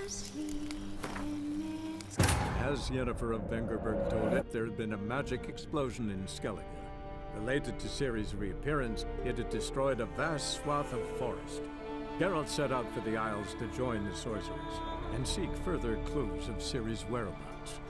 As Yennefer of Vengerberg told it, there had been a magic explosion in Skellige. Related to Ciri's reappearance, it had destroyed a vast swath of forest. Geralt set out for the Isles to join the sorcerers and seek further clues of Ciri's whereabouts.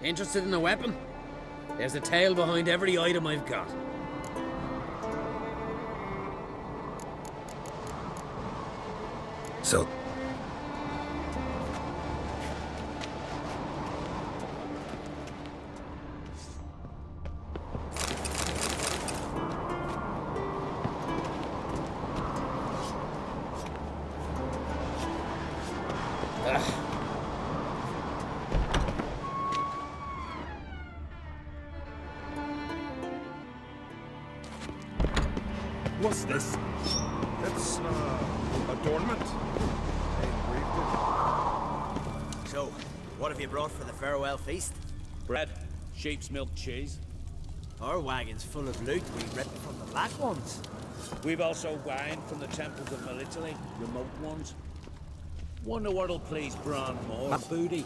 Interested in a weapon? There's a tale behind every item I've got. So... What's this? It's, adornment. I engraved it. So, what have you brought for the farewell feast? Bread, sheep's milk cheese. Our wagon's full of loot we ripped from the Black Ones. We've also wine from the temples of Melitele, remote ones. Wonder what'll please Bran more, booty.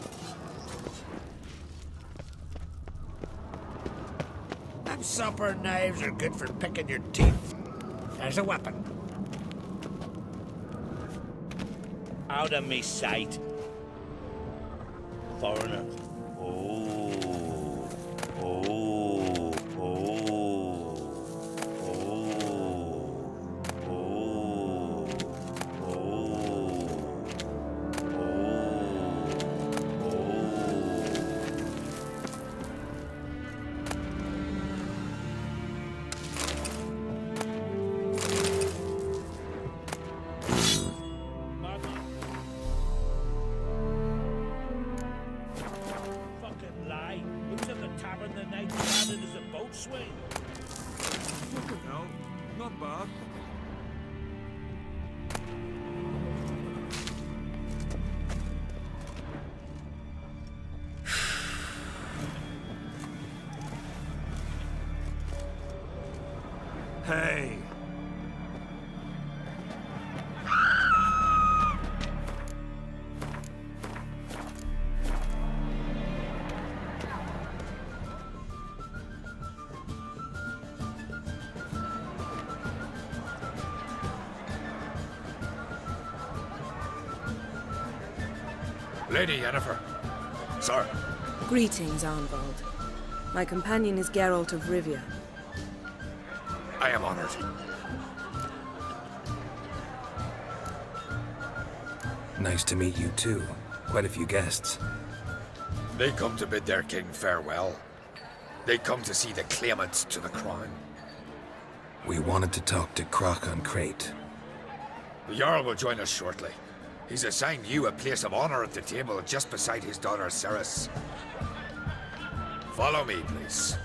Them supper knives are good for picking your teeth. There's a weapon. Out of me sight. Foreigner. Oh. Oh. Oh. Oh. Oh. Fucking lie. Who's at the tavern the night landed as a boatswain? Fucking hell. Not bad. Hey. Lady Yennefer. Sir. Greetings, Arnvald. My companion is Geralt of Rivia. I am honored. Nice to meet you too. Quite a few guests. They come to bid their king farewell. They come to see the claimants to the crown. We wanted to talk to Croc on Crate. The Jarl will join us shortly. He's assigned you a place of honor at the table just beside his daughter Cerys. Follow me, please.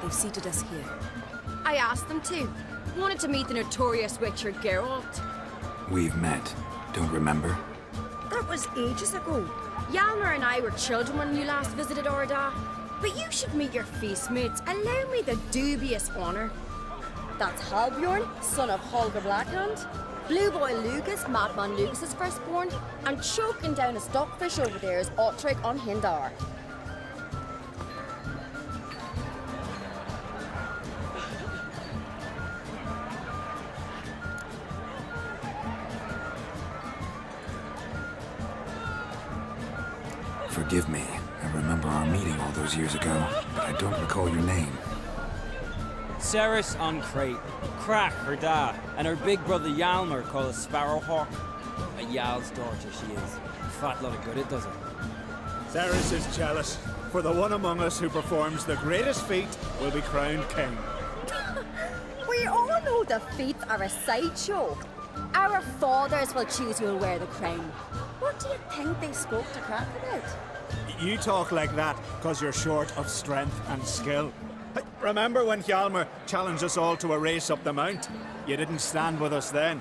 They've seated us here. I asked them to. Wanted to meet the notorious Witcher Geralt. We've met. Don't remember? That was ages ago. Hjalmar and I were children when you last visited Orda. But you should meet your feast mates. Allow me the dubious honor. That's Halbjorn, son of Holger Blackhand. Blue Boy Lucas, Madman Lucas's firstborn. And choking down a stockfish over there is Otrek on Hindar. Forgive me. I remember our meeting all those years ago, but I don't recall your name. Ceres on Crate, Crack, her dad, and her big brother Yalmer called a Sparrowhawk. A Yal's daughter she is. Fat lot of good it does her. Ceres is jealous, for the one among us who performs the greatest feat will be crowned king. We all know the feats are a sideshow. Our fathers will choose who will wear the crown. What do you think they spoke to Crack about? You talk like that because you're short of strength and skill. Hey, remember when Hjalmar challenged us all to a race up the mount? You didn't stand with us then.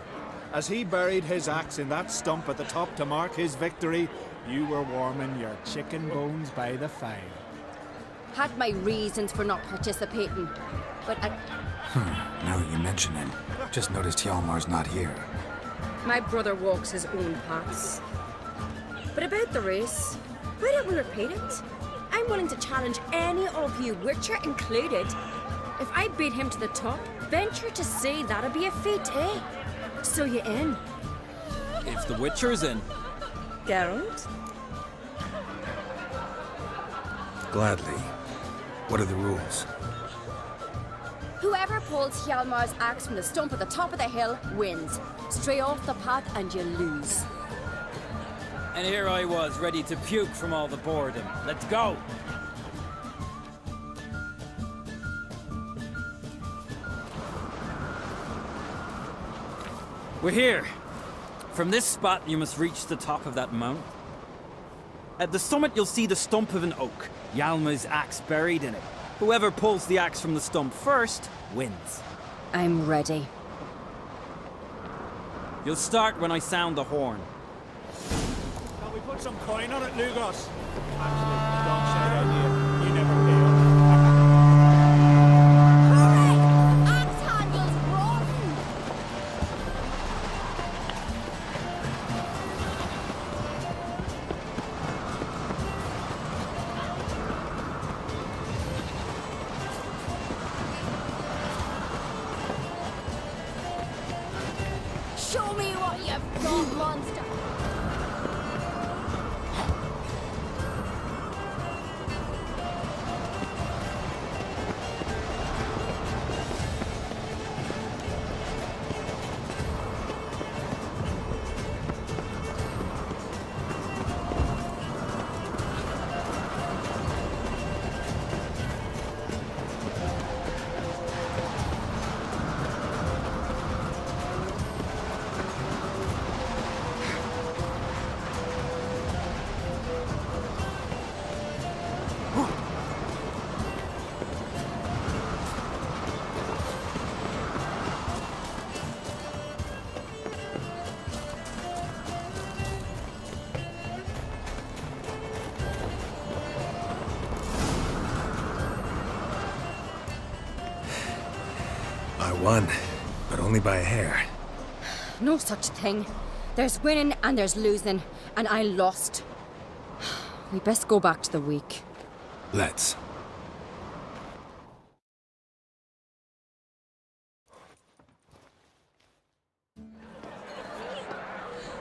As he buried his axe in that stump at the top to mark his victory, you were warming your chicken bones by the fire. Had my reasons for not participating, but Now that you mention him, just noticed Hjalmar's not here. my brother walks his own paths. But about the race, why don't we repeat it? I'm willing to challenge any of you, Witcher included. If I beat him to the top, venture to say that'd be a feat, eh? So you in? If the Witcher's in. Geralt? Gladly. What are the rules? Whoever pulls Hjalmar's axe from the stump at the top of the hill wins. Stray off the path and you lose. And here I was, ready to puke from all the boredom. Let's go! We're here. From this spot, you must reach the top of that mount. At the summit, you'll see the stump of an oak, Yalma's axe buried in it. Whoever pulls the axe from the stump first wins. I'm ready. You'll start when I sound the horn. Can we put some coin on it, Lugos? Actually, don't say idea. You never pay up. Hooray! Axe handles rotten! Show me what you've got, monster! I won, but only by a hair. No such thing. There's winning and there's losing, and I lost. We best go back to the week. Let's.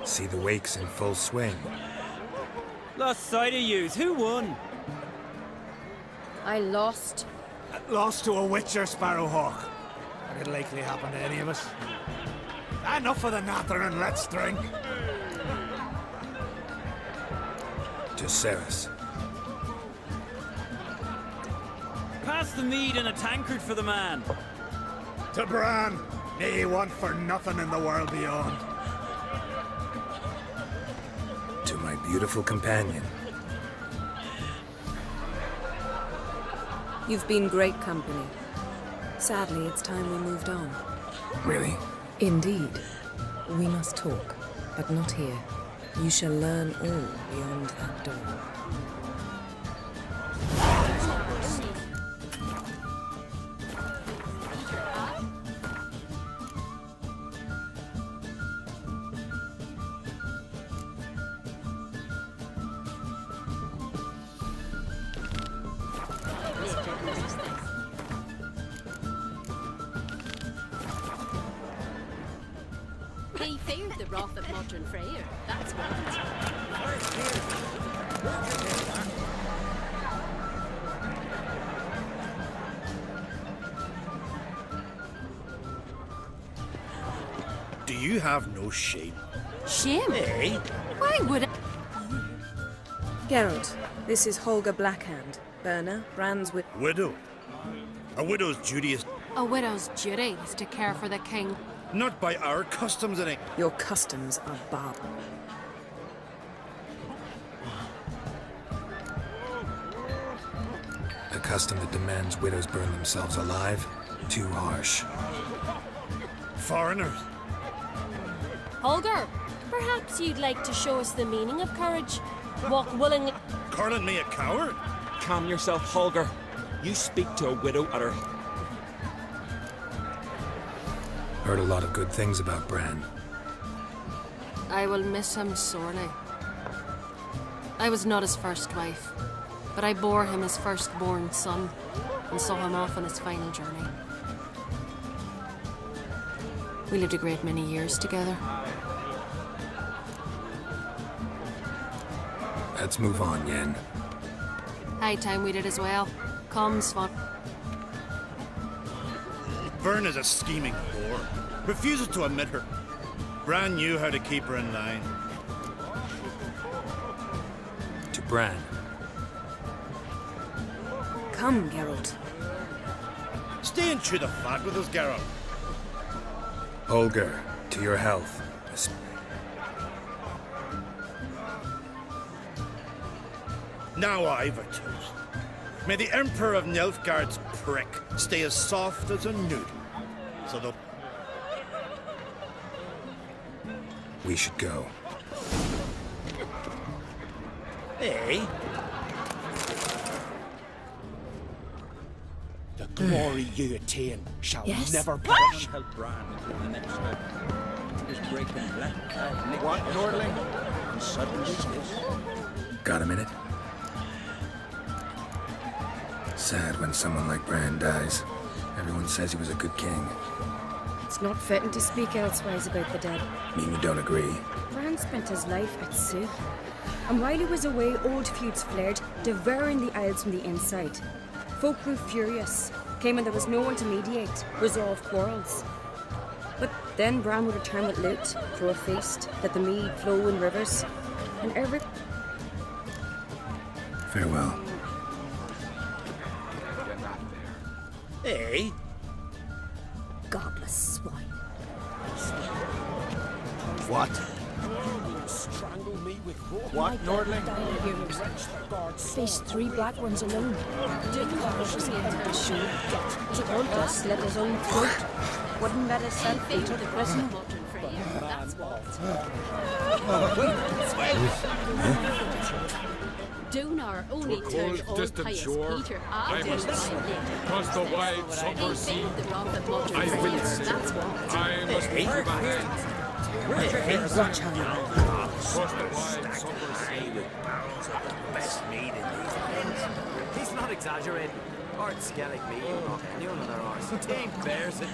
See the wakes in full swing. Lost sight of yous. Who won? I lost. Lost to a Witcher, Sparrowhawk. And it'll likely happen to any of us. Enough of the natter and let's drink. To Ceres. Pass the mead in a tankard for the man. To Bran, may he want for nothing in the world beyond. To my beautiful companion. You've been great company. Sadly, it's time we moved on. Really? Indeed. We must talk, but not here. You shall learn all beyond that door. feared the wrath of Modern Freyr, that's what. Do you have no shame? Shame? Eh? Why would I? Geralt, this is Holger Blackhand, Berna, Brand's Widow. A widow's duty is A widow's duty is to care for the king. not by our customs, it ain't. Your customs are barbarous. A custom that demands widows burn themselves alive? Too harsh. Foreigners. Holger, perhaps you'd like to show us the meaning of courage? Walk willingly. Calling me a coward? Calm yourself, Holger. You speak to a widow at her. Heard a lot of good things about Bran. I will miss him sorely. I was not his first wife, but I bore him his firstborn son and saw him off on his final journey. We lived a great many years together. Let's move on, Yen. High time we did as well. Come, Svan. Vern is a scheming whore. Refuses to admit her. Bran knew how to keep her in line. To Bran. Come, Geralt. Stay and chew the fat with us, Geralt. Holger, to your health. Now I've a toast. May the Emperor of Nilfgaard's prick stay as soft as a noodle. So the... We should go. Eh? The glory you attain shall never perish. Help Bran in the next step. Is breaking black. What, Nordling? And suddenly this. Got a minute? Sad when someone like Bran dies. Everyone says he was a good king. It's not fitting to speak elsewise about the dead. Mean you don't agree? Bran spent his life at sea. And while he was away, old feuds flared, devouring the Isles from the inside. Folk grew furious, claiming there was no one to mediate, resolve quarrels. But then Bran would return with loot, throw a feast, let the mead flow in rivers, and every... Farewell. Eh? godless swine. What? Strangle me with rope. What, Nordling? Faced 3 black ones alone. Didn't wash his hands with his shoe. Told us slit his own throat. Wouldn't let himself into the prison. That's what. Donar only turned old pious Peter after his Across the wide summer sea, the wrath of modern I will Freyr, sail. that's what. I must leave my hand. Across the wide summer sea, Best meat in these lands. He's not exaggerating. Art Skellig me, you know their arse. Team bears it.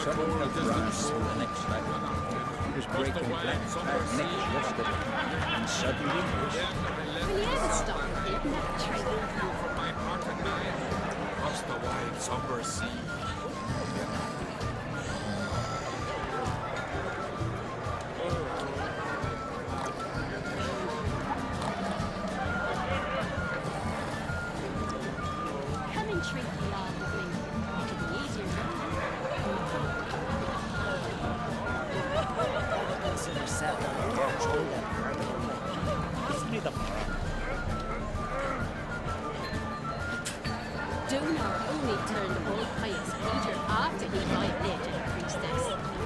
Someone will distance the next night. Was breaking black, neck rusted, and suddenly Will you ever stop eating that tree? for my heart and mind. Across the wide summer sea. Come and treat the lad with me. It'll be easier now. Consider settling. Donar only turned old pious Peter after he violated a priestess.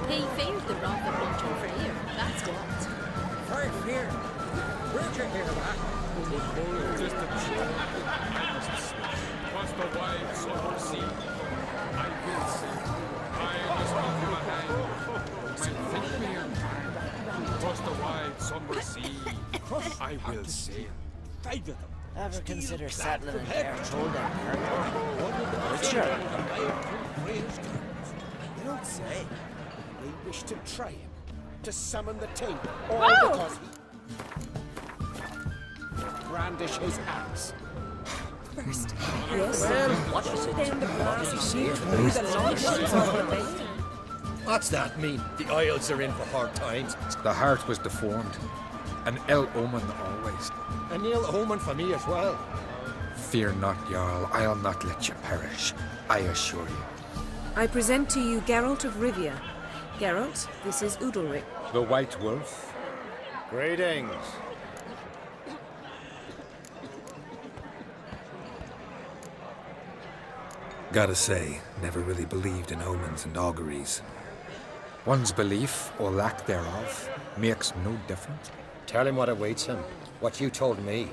He feared the wrath of modern Freyr, that's what. right here. Where'd you hear that? The full distant shore, I must see. Across the wide summer sea. I will sail. Ever consider settling in there and hold that Sure. You don't say. We wish to try him, to summon the taint, all Whoa! because he brandish his axe. First. Yes. Well, what is it? Then the blast You see it? What's that mean? The Isles are in for hard times. The heart was deformed. An ill omen always. An ill omen for me as well. Fear not, Jarl. I'll not let you perish. I assure you. I present to you Geralt of Rivia. Geralt, this is Udalric. The White Wolf. Greetings. Gotta say, never really believed in omens and auguries. One's belief, or lack thereof, makes no difference. Tell him what awaits him. What you told me.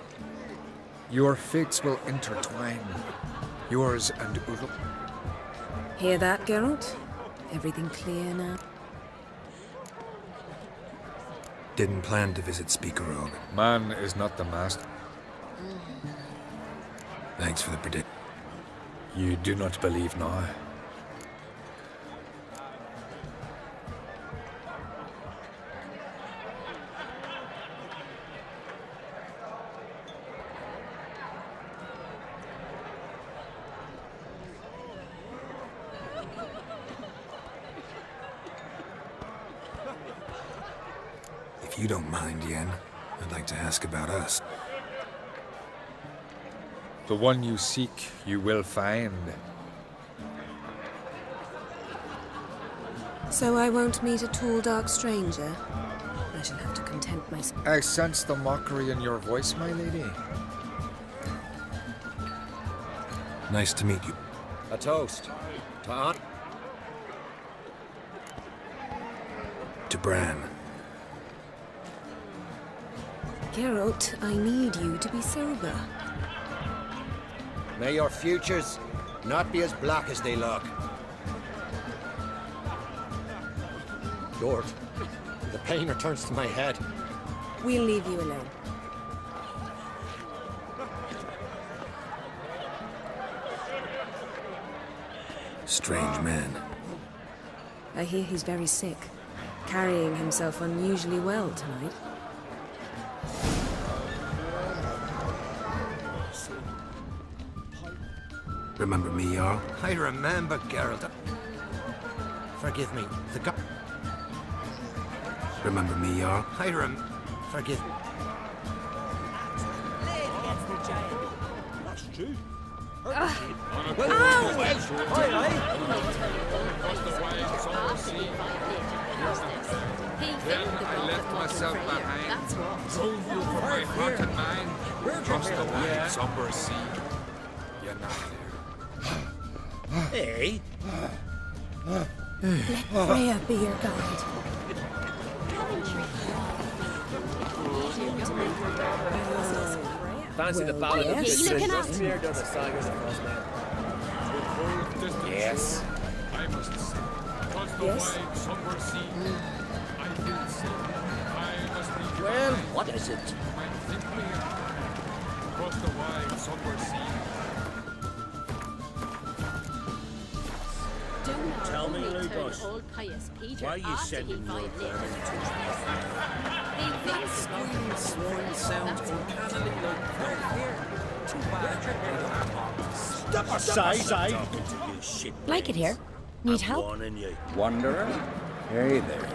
Your fates will intertwine. Yours and Udal. Hear that, Geralt? Everything clear now? Didn't plan to visit Speakerog. Man is not the master. Thanks for the prediction. You do not believe now. If you don't mind, Yen, I'd like to ask about us. The one you seek, you will find. So I won't meet a tall, dark stranger? I shall have to content myself. I sense the mockery in your voice, my lady. Nice to meet you. A toast. To Aunt. To Bran. Geralt, I need you to be sober. May your futures not be as black as they look. Lord, the pain returns to my head. We'll leave you alone. Strange man. I hear he's very sick, carrying himself unusually well tonight. Remember me, Jarl? I remember, Geralt. Forgive me. Remember me, Jarl? Forgive me. That's true. I left myself behind. Drove you for my heart and mind. Across the wide, somber sea. You're not there. Hey? Let Freya be your guide. Fancy the ballad of yes. the You looking at? Just here, does the sagas across Yes. I must see. Across the Yes. wide, somber sea. I did see. I must be Well, what is it? my thinking. Across the wide, somber sea. Tell me, Lugos, Old pious Peter why are you after sending he your find vermin Nathan. to They Screaming sworn sounds uncannily like no fear. Too bad. Step aside! talking to you, shit. Like it here. Need I'm help? warning you. Wanderer? Hey there.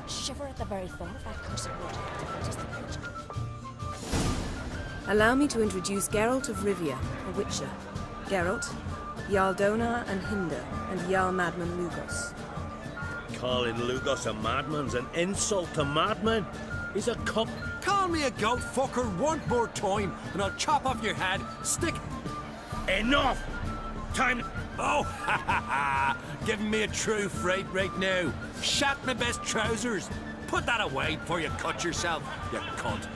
Shiver at the very thought of that cursed water. Just the picture. Allow me to introduce Geralt of Rivia, a witcher. Geralt, Jarl Donar and Hinder, and Jarl Madman Lugos. Calling Lugos a madman's an insult to madmen. He's a cuck. Call me a goat fucker one more time, and I'll chop off your head. Stick. Enough! Time. Oh, ha ha ha! Giving me a true fright right now. Shat my best trousers. Put that away before you cut yourself, you cunt.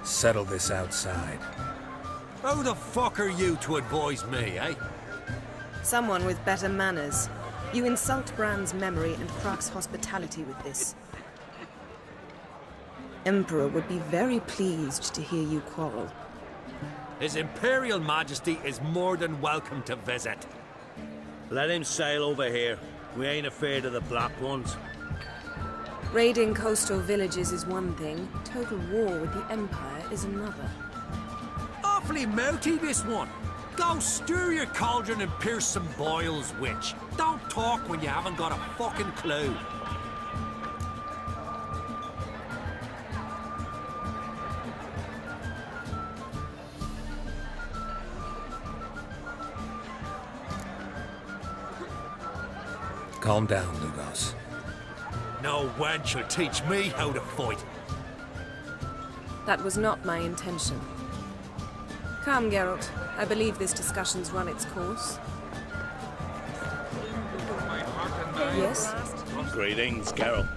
Settle this outside. Who the fuck are you to advise me, eh? Someone with better manners. You insult Bran's memory and Crach's hospitality with this. Emperor would be very pleased to hear you quarrel. His Imperial Majesty is more than welcome to visit. Let him sail over here. We ain't afraid of the Black Ones. Raiding coastal villages is one thing. Total war with the Empire is another. Awfully mouthy, this one. Go stir your cauldron and pierce some boils, witch. Don't talk when you haven't got a fucking clue. Calm down, Lugos. No wench will teach me how to fight. That was not my intention. Come, Geralt. I believe this discussion's run its course. Yes? Greetings, Geralt.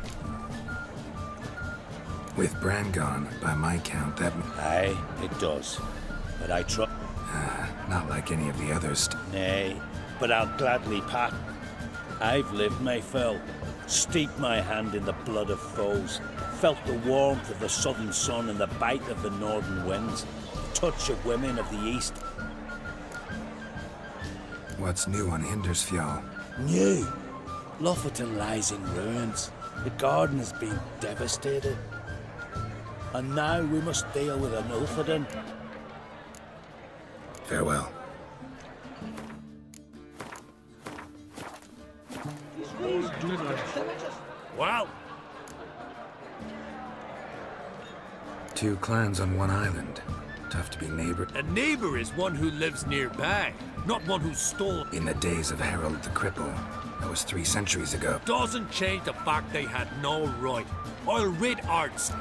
With Bran gone, by my count, that... Aye, it does. But I trust... not like any of the others. Nay, but I'll gladly pat. I've lived my fill, steeped my hand in the blood of foes, felt the warmth of the southern sun and the bite of the northern winds, touch of women of the east. What's new on Hindersfjall? New? Lofferton lies in ruins. The garden has been devastated. And now we must deal with an Ulfheden. Farewell. Wow. Two clans on one island. Tough to be neighbor. A neighbor is one who lives nearby, not one who stole. In the days of Harold the Cripple. That was 3 centuries ago. Doesn't change the fact they had no right. I'll rid arts.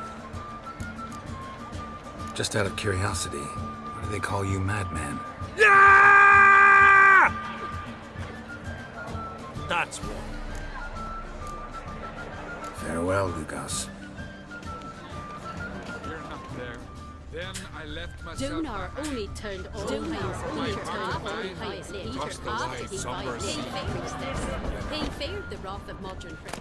Just out of curiosity, why do they call you Madman? Yeah! That's right. Farewell, Lugos. You're not there. Then I left myself Donar behind. only turned all Donar's only only turned turned all all pious pious Peter Just the after wide he somber died. sea. He feared the wrath of modern Prick.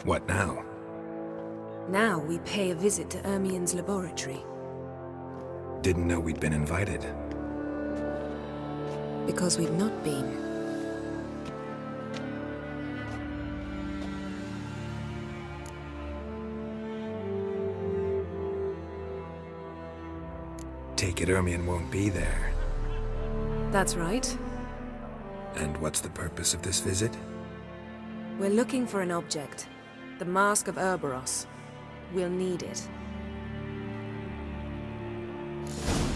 What now? Now we pay a visit to Ermien's laboratory. Didn't know we'd been invited. Because we've not been. Take it Ermien won't be there. That's right. And what's the purpose of this visit? We're looking for an object. The Mask of Urboros. We'll need it.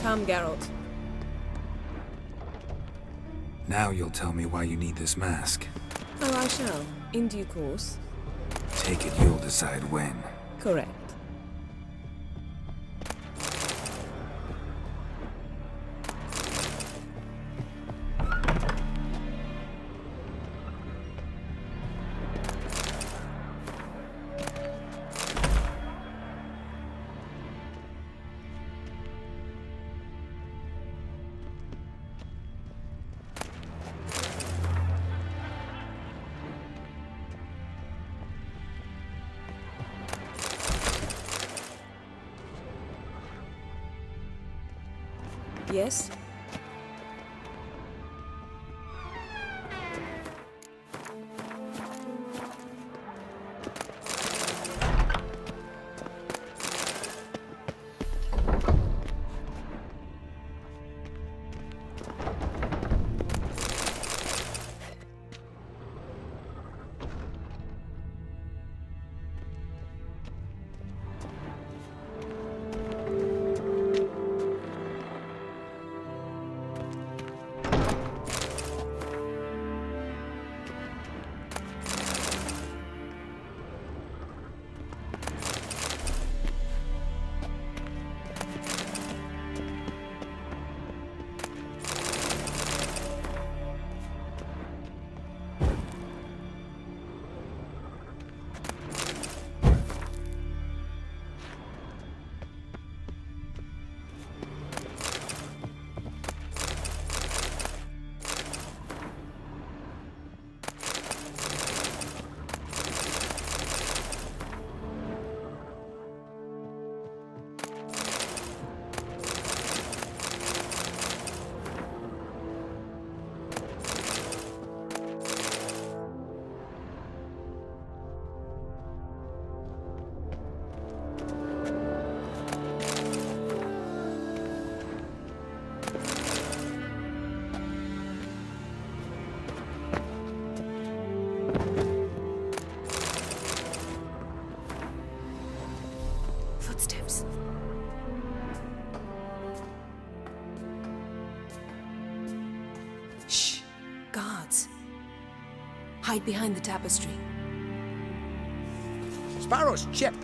Come, Geralt. Now you'll tell me why you need this mask. Oh, I shall. In due course. Take it you'll decide when. Correct. Yes? guards. Hide behind the tapestry. Sparrows chip,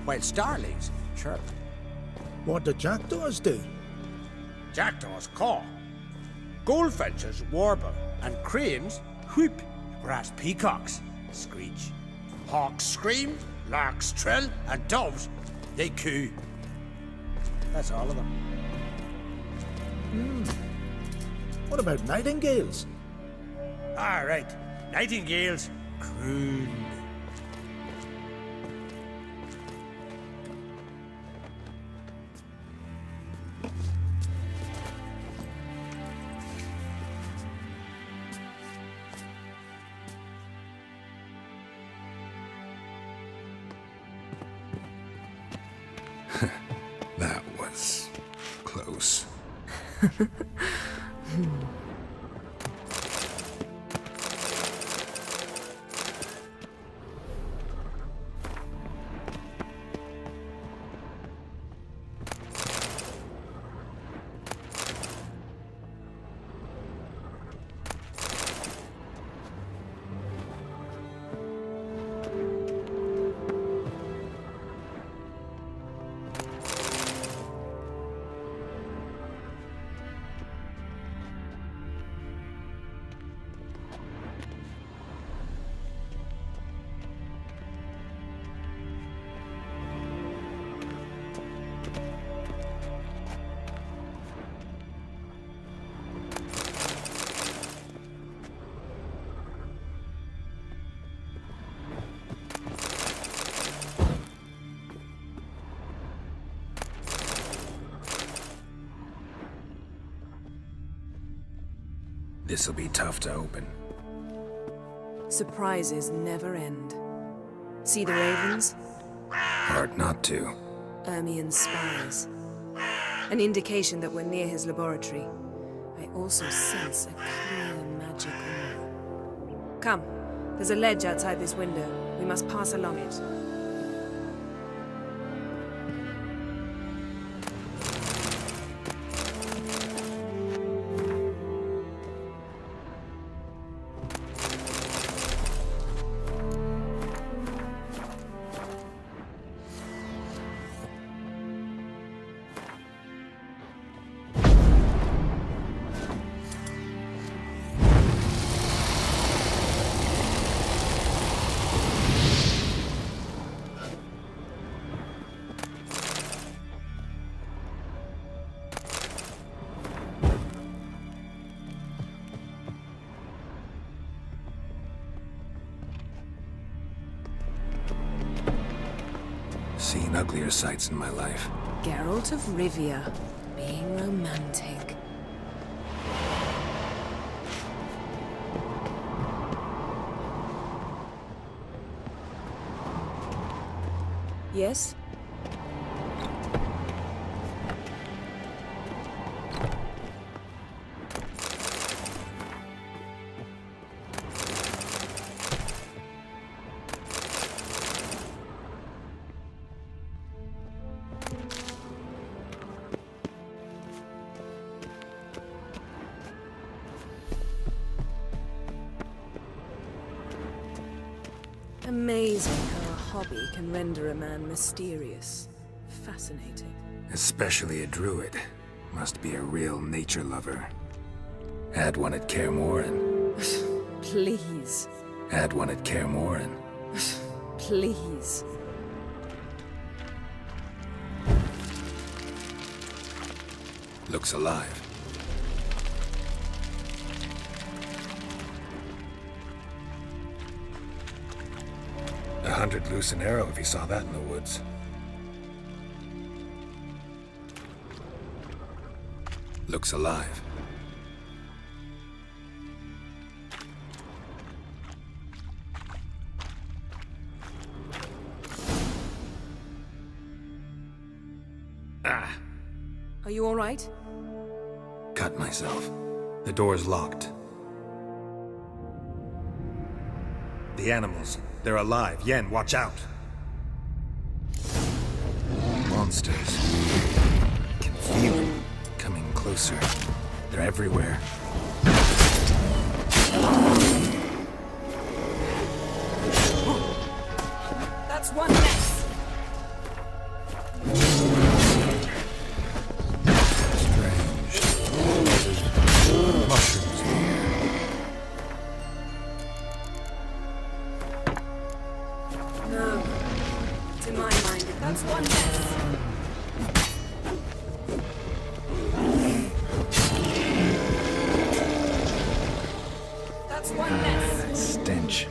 while starlings chirp. What do jackdaws do? Jackdaws caw. Goldfinches warble, and cranes whoop, whereas peacocks screech. Hawks scream, larks trill, and doves, they coo. That's all of them. What about nightingales? All right, nightingales croon. That was close. This'll be tough to open. Surprises never end. See the ravens? Hard not to. Ermien's spies. An indication that we're near his laboratory. I also sense a clear magic aura. Come, there's a ledge outside this window. We must pass along it. Seen uglier sights in my life. Geralt of Rivia, being romantic. Yes? Amazing how a hobby can render a man mysterious. Fascinating. Especially a druid. Must be a real nature lover. Had one at Kaer Morhen. Please. Had one at Kaer Morhen. Please. Looks alive. $100 loose an arrow if you saw that in the woods. Looks alive. Ah! Are you all right? Cut myself. The door's locked. The animals. They're alive. Yen, watch out. Monsters. Can feel them coming closer. They're everywhere. That's one less. Strange. Mushrooms here. No. To my mind, that's one less. That's one less. That stench.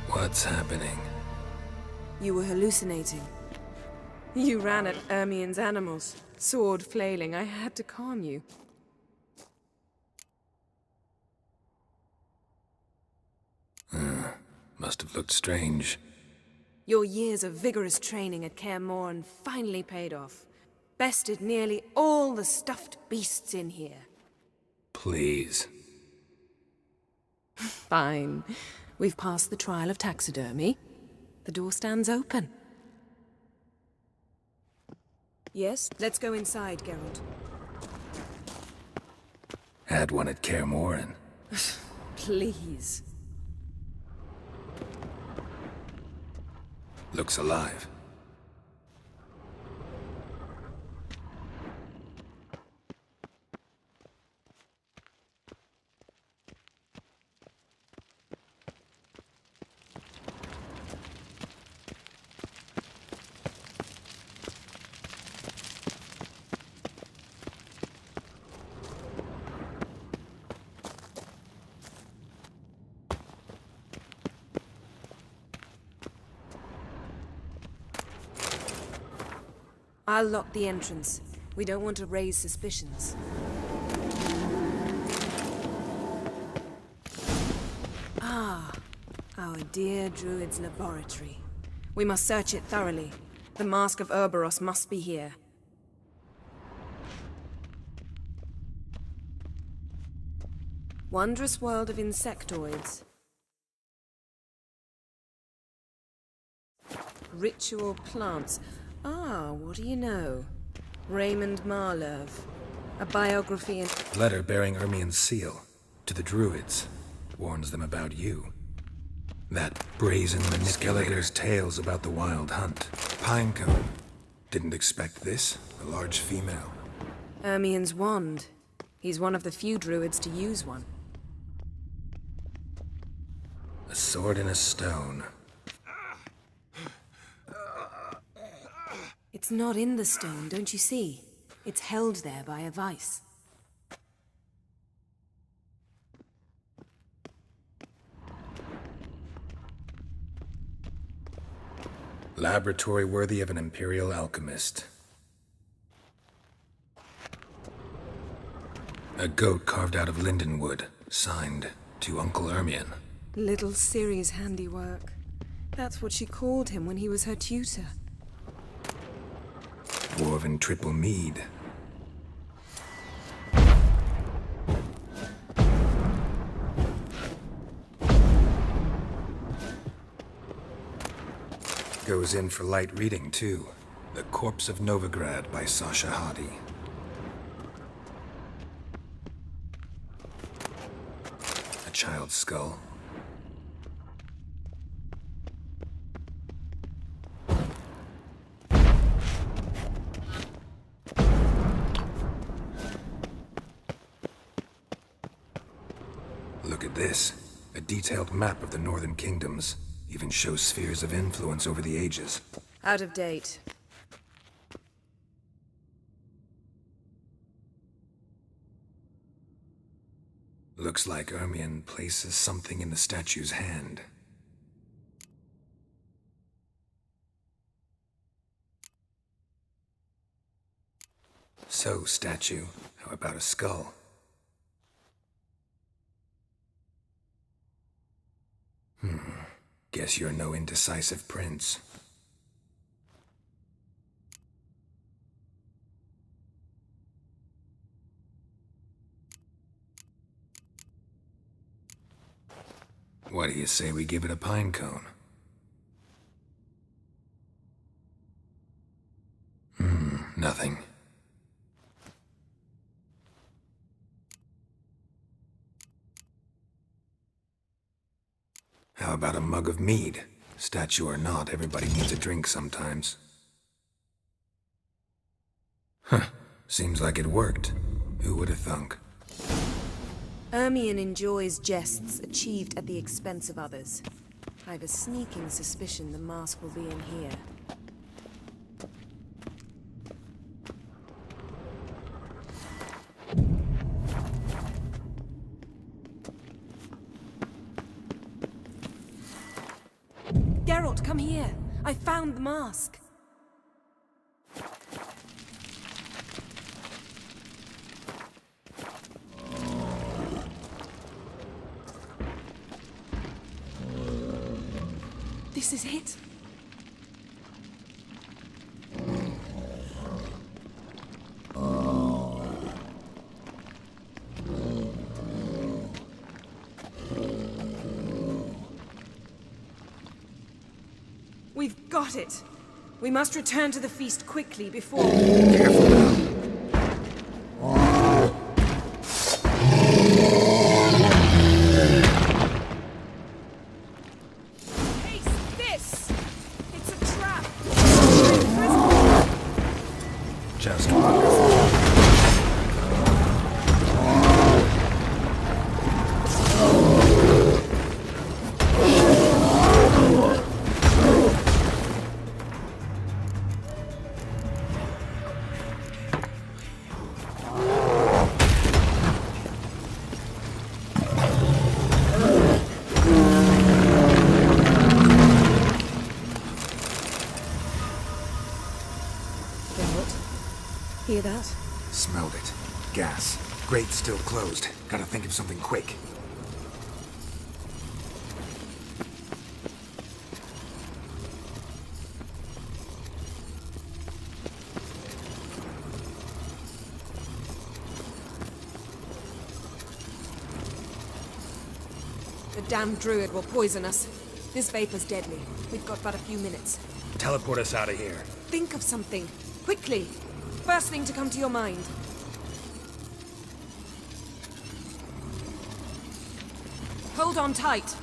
What's happening? You were hallucinating. You ran at Ermien's animals, sword flailing. I had to calm you. Must have looked strange. Your years of vigorous training at Kaer Morhen finally paid off. Bested nearly all the stuffed beasts in here. Please. Fine. We've passed the trial of taxidermy. The door stands open. Yes, let's go inside, Geralt. Had one at Kaer Morhen. Please. Looks alive. I'll lock the entrance. We don't want to raise suspicions. Ah, our dear Druid's laboratory. We must search it thoroughly. The Mask of Ouroboros must be here. Wondrous world of insectoids. Ritual plants. Ah, what do you know? Raymond Marlev. A biography in... Letter bearing Ermien's seal. To the Druids. Warns them about you. That brazen manipulator's tales about the Wild Hunt. Pinecone. Didn't expect this. A large female. Ermien's wand. He's one of the few Druids to use one. A sword in a stone. It's not in the stone, don't you see? It's held there by a vice. Laboratory worthy of an Imperial alchemist. A goat carved out of lindenwood, signed to Uncle Ermien. Little Ciri's handiwork. That's what she called him when he was her tutor. Dwarven triple mead. Goes in for light reading, too. The Corpse of Novigrad by Sasha Hadi. A child's skull. Look at this. A detailed map of the Northern Kingdoms. Even shows spheres of influence over the ages. Out of date. Looks like Ermien places something in the statue's hand. So, statue, how about a skull? Guess you're no indecisive prince. What do you say we give it a pine cone? Nothing. How about a mug of mead? Statue or not, everybody needs a drink sometimes. Huh. Seems like it worked. Who would have thunk? Ermion enjoys jests achieved at the expense of others. I have a sneaking suspicion the mask will be in here. Geralt, come here! I found the mask! This is it. We've got it. We must return to the feast quickly before... Careful now. Just wonderful. Hear that? Smelled it. Gas. Grate still closed. Gotta think of something quick. The damned druid will poison us. This vapor's deadly. We've got but a few minutes. Teleport us out of here. Think of something. Quickly. First thing to come to your mind. Hold on tight.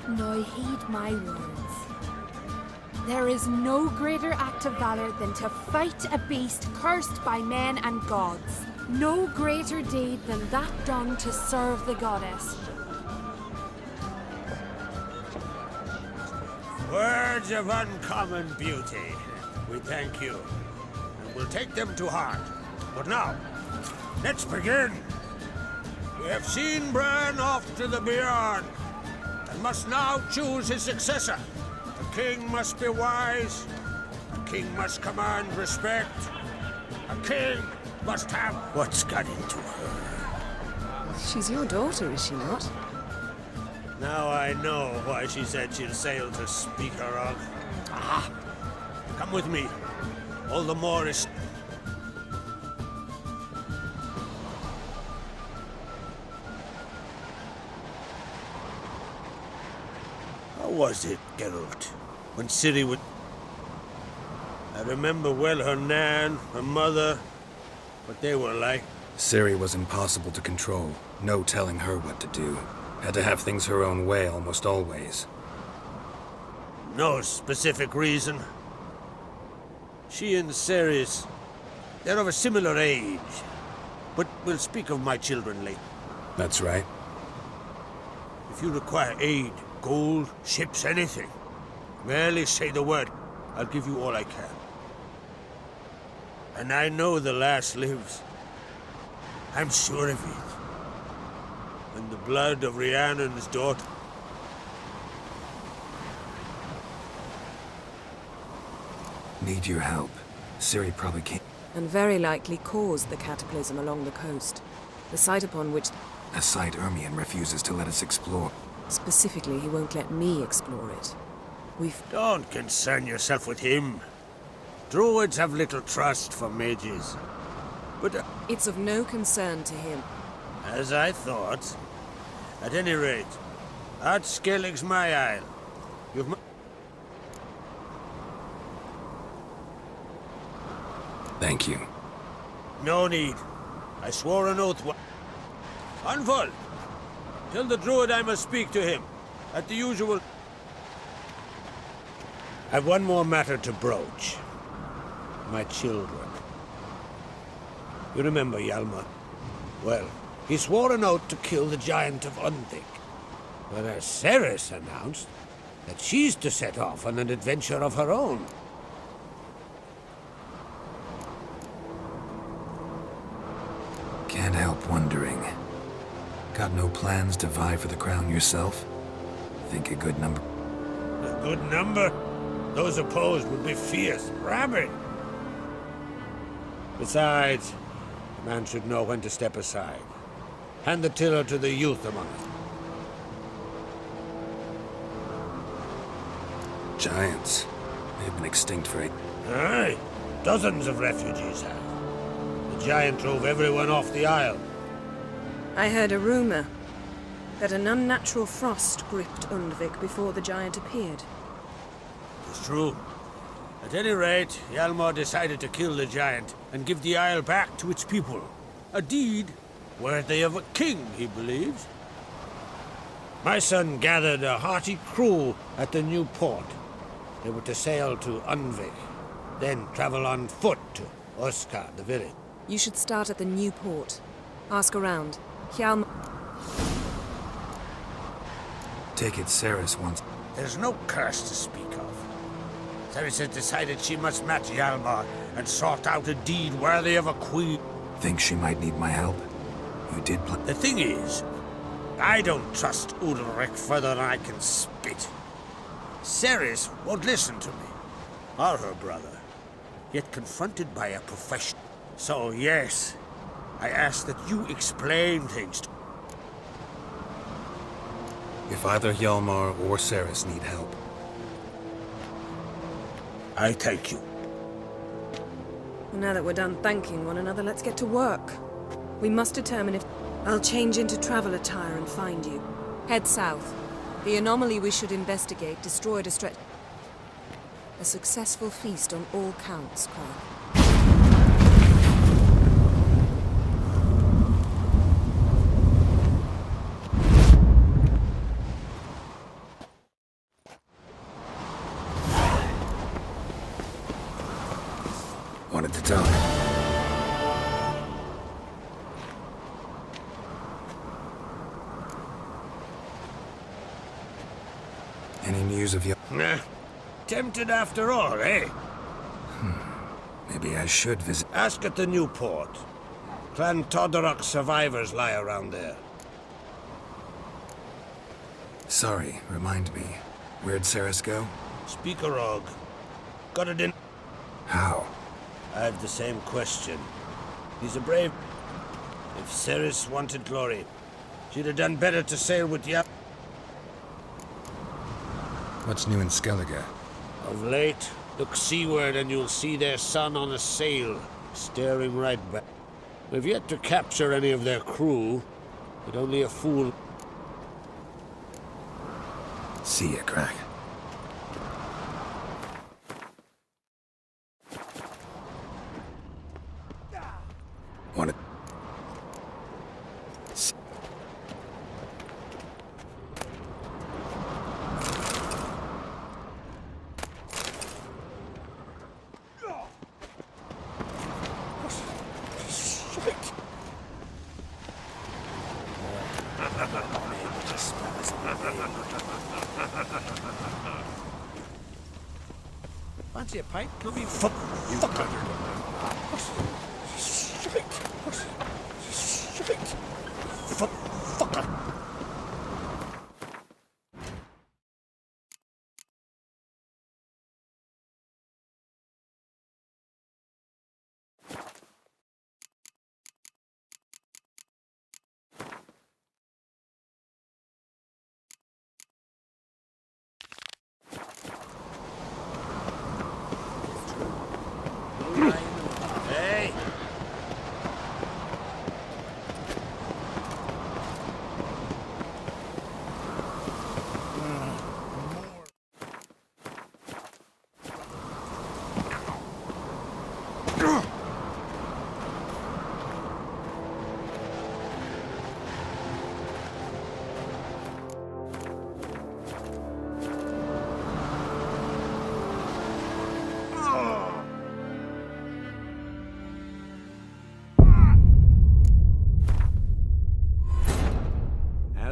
Now heed my words. There is no greater act of valor than to fight a beast cursed by men and gods. No greater deed than that done to serve the goddess. Words of uncommon beauty. We thank you, and we'll take them to heart. But now, let's begin. We have seen Bran off to the Beyond, and must now choose his successor. A king must be wise. A king must command respect. A king must have what's got into her. She's your daughter, is she not? Now I know why she said she'll sail to speak her of. Ah! Come with me. All the more is... How was it, Geralt, when Ciri would... I remember well her nan, her mother, what they were like. Ciri was impossible to control. No telling her what to do. Had to have things her own way almost always. No specific reason. She and Ceres, they're of a similar age. But we'll speak of my children later. That's right. If you require aid, gold, ships, anything, merely say the word. I'll give you all I can. And I know the lass lives. I'm sure of it. and the blood of Rhiannon's daughter. Need your help. Ciri probably can't. And very likely caused the cataclysm along the coast. The site upon which... A site Ermion refuses to let us explore. Specifically, he won't let me explore it. Don't concern yourself with him. Druids have little trust for mages. But... It's of no concern to him. As I thought. At any rate, Art Skellig's my isle. You've... Thank you. No need. I swore an oath. Anvol! Tell the druid I must speak to him. At the usual... I've one more matter to broach. My children. You remember Hjalmar? Well, he swore an oath to kill the Giant of Undvik. Whereas Cerys announced that she's to set off on an adventure of her own. Can't help wondering. Got no plans to vie for the crown yourself? Think a good number... A good number? Those opposed would be fierce, rabid. Besides, a man should know when to step aside. Hand the tiller to the youth among us. Giants. They've been extinct for 8... Aye, dozens of refugees have. The giant drove everyone off the isle. I heard a rumor that an unnatural frost gripped Undvik before the giant appeared. It's true. At any rate, Hjalmar decided to kill the giant and give the isle back to its people. A deed worthy of a king, he believes. My son gathered a hearty crew at the new port. They were to sail to Undvik, then travel on foot to Oskar, the village. You should start at the new port. Ask around. Hjalmar... Take it Cerys wants... There's no curse to speak of. Cerys has decided she must match Hjalmar and sought out a deed worthy of a queen. Think she might need my help? You did The thing is, I don't trust Udalryk further than I can spit. Cerys won't listen to me, or her brother, yet confronted by a professional. So yes, I ask that you explain things to... If either Hjalmar or Cerys need help. I thank you. Well, now that we're done thanking one another, let's get to work. We must determine if... I'll change into travel attire and find you. Head south. The anomaly we should investigate destroyed a stretch... A successful feast on all counts, Carl. Wanted to talk. Any news of you? Tempted after all, eh? Maybe I should visit. Ask at the new port. Clan Todorok survivors lie around there. Sorry, remind me. Where'd Cerys go? Speakerog. Got it in... How? I have the same question. He's a brave... If Cerys wanted glory, she'd have done better to sail with Yap. What's new in Skellige? Of late, look seaward and you'll see their sun on a sail, staring right back. We've yet to capture any of their crew, but only a fool... See ya, Crack. Wanted... Fancy a pipe? Let me fucker. Fucker.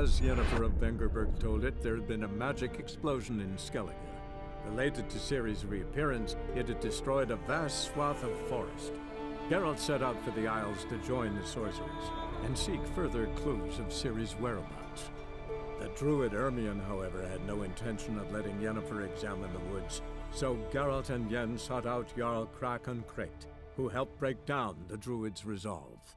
As Yennefer of Vengerberg told it, there had been a magic explosion in Skellige. Related to Ciri's reappearance, it had destroyed a vast swath of forest. Geralt set out for the Isles to join the sorcerers and seek further clues of Ciri's whereabouts. The druid Ermion, however, had no intention of letting Yennefer examine the woods, so Geralt and Yen sought out Jarl Krakon Krayt, who helped break down the druid's resolve.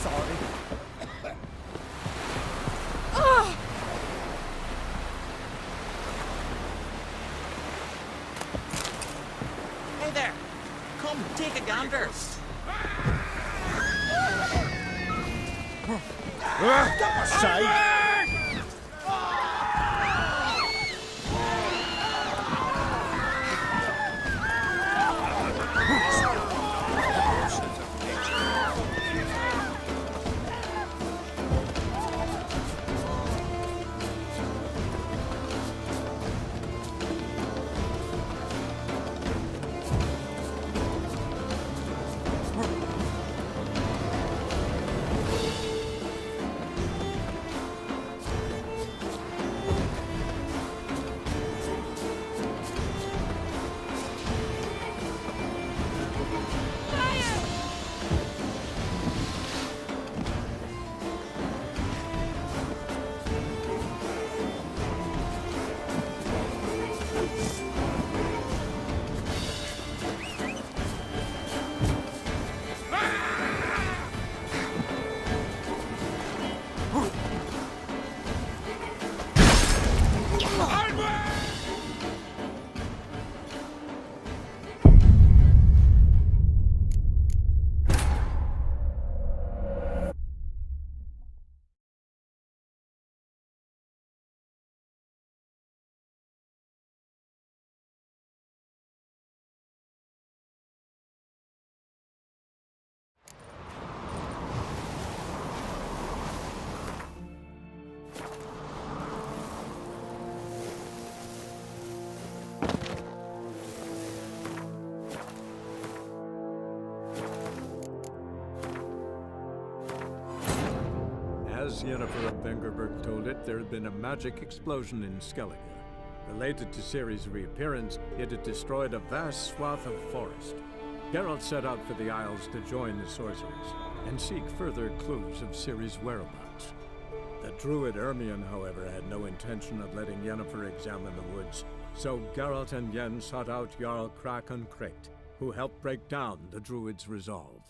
Sorry. Hey there! Come, take a gander! Step aside! As Yennefer of Vengerberg told it, there had been a magic explosion in Skellige. Related to Ciri's reappearance, it had destroyed a vast swath of forest. Geralt set out for the Isles to join the sorcerers and seek further clues of Ciri's whereabouts. The druid Ermion, however, had no intention of letting Yennefer examine the woods, so Geralt and Yen sought out Jarl Krakon Krayt, who helped break down the druid's resolve.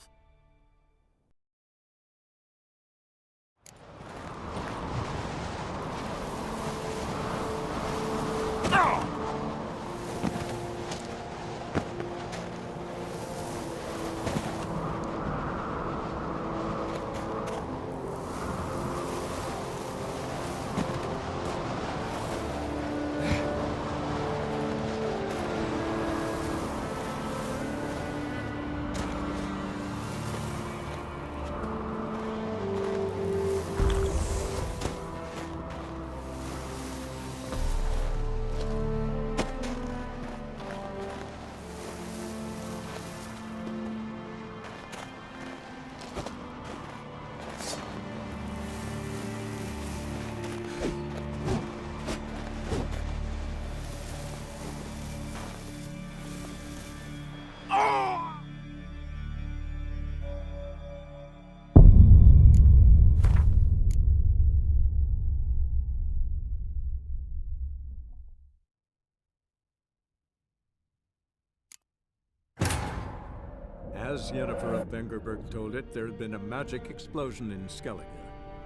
As Yennefer of Vengerberg told it, there had been a magic explosion in Skellige.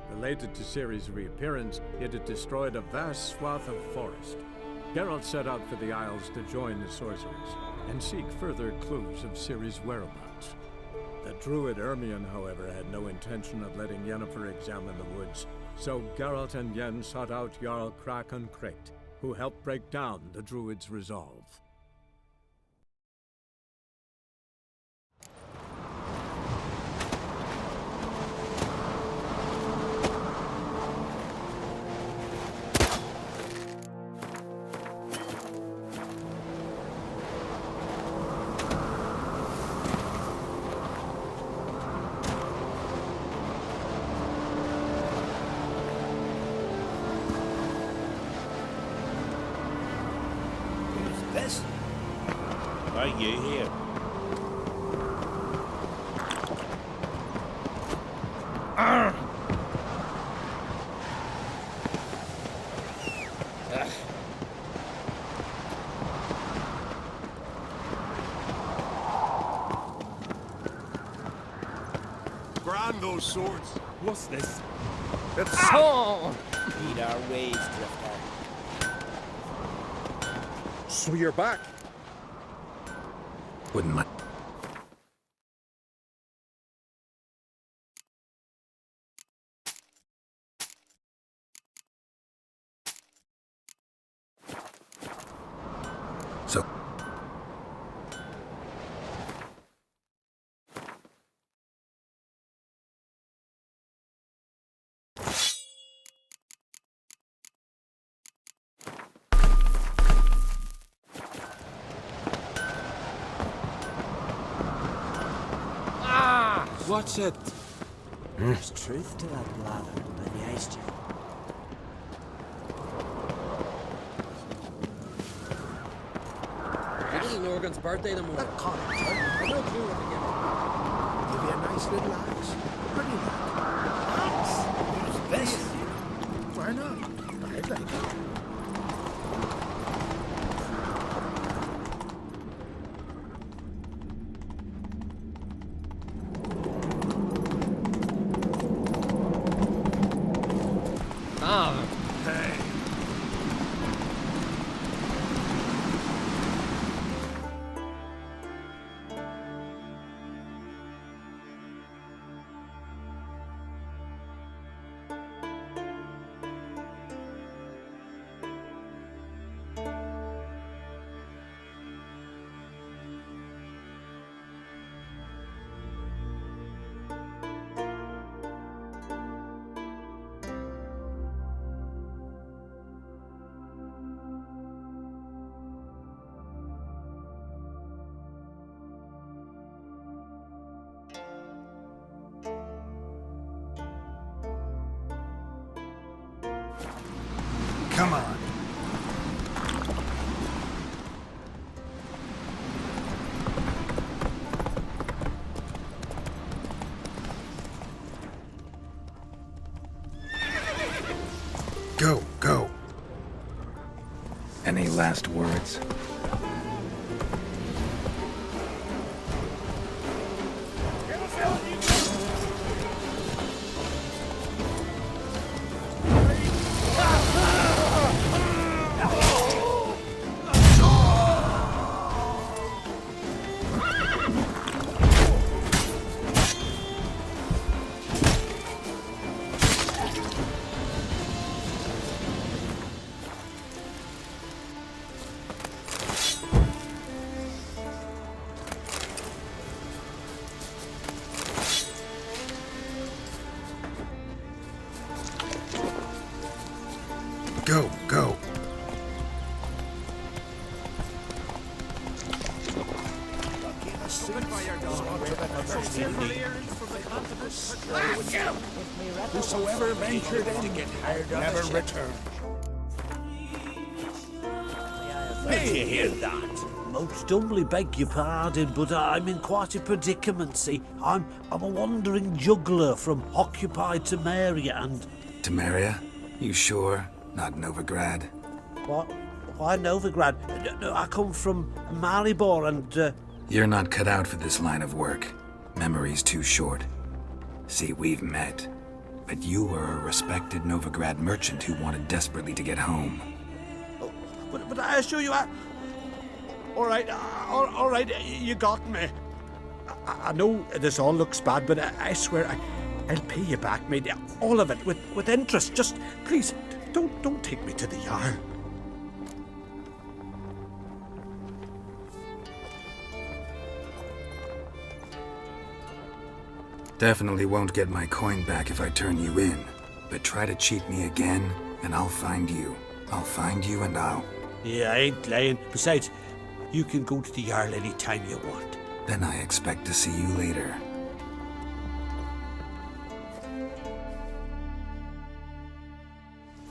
Related to Ciri's reappearance, it had destroyed a vast swath of forest. Geralt set out for the Isles to join the sorcerers and seek further clues of Ciri's whereabouts. The druid Ermion, however, had no intention of letting Yennefer examine the woods, so Geralt and Yen sought out Jarl Krakon Krayt, who helped break down the druid's resolve. This? Are you here? Arr! Brand those swords. What's this? It's Heed our ways, Drifter. So you're back. Wouldn't mind. So. Watch it. There's truth to that blather by the ice gem. It isn't Organ's birthday tomorrow. That cottage, I've no clue where to get it. Give you a nice little axe. Pretty nice. Axe? Use this? Why not? I'd like it. Come on. Go, go. Any last words? Go, go. Whosoever ventured in never returned. Did you hear that? Most humbly beg your pardon, but I'm in quite a predicament, see. I'm a wandering juggler from occupied Temeria and... Temeria? You sure? Not Novigrad? What? Why Novigrad? No, I come from Maribor and... You're not cut out for this line of work. Memory's too short. See, we've met. But you were a respected Novigrad merchant who wanted desperately to get home. But I assure you, all right, you got me. I know this all looks bad, but I swear I'll pay you back, mate. All of it, with interest. Just, please, don't take me to the Jarl. Definitely won't get my coin back if I turn you in. But try to cheat me again, and I'll find you. I'll find you and I'll... Yeah, I ain't lying. Besides, you can go to the Jarl any time you want. Then I expect to see you later.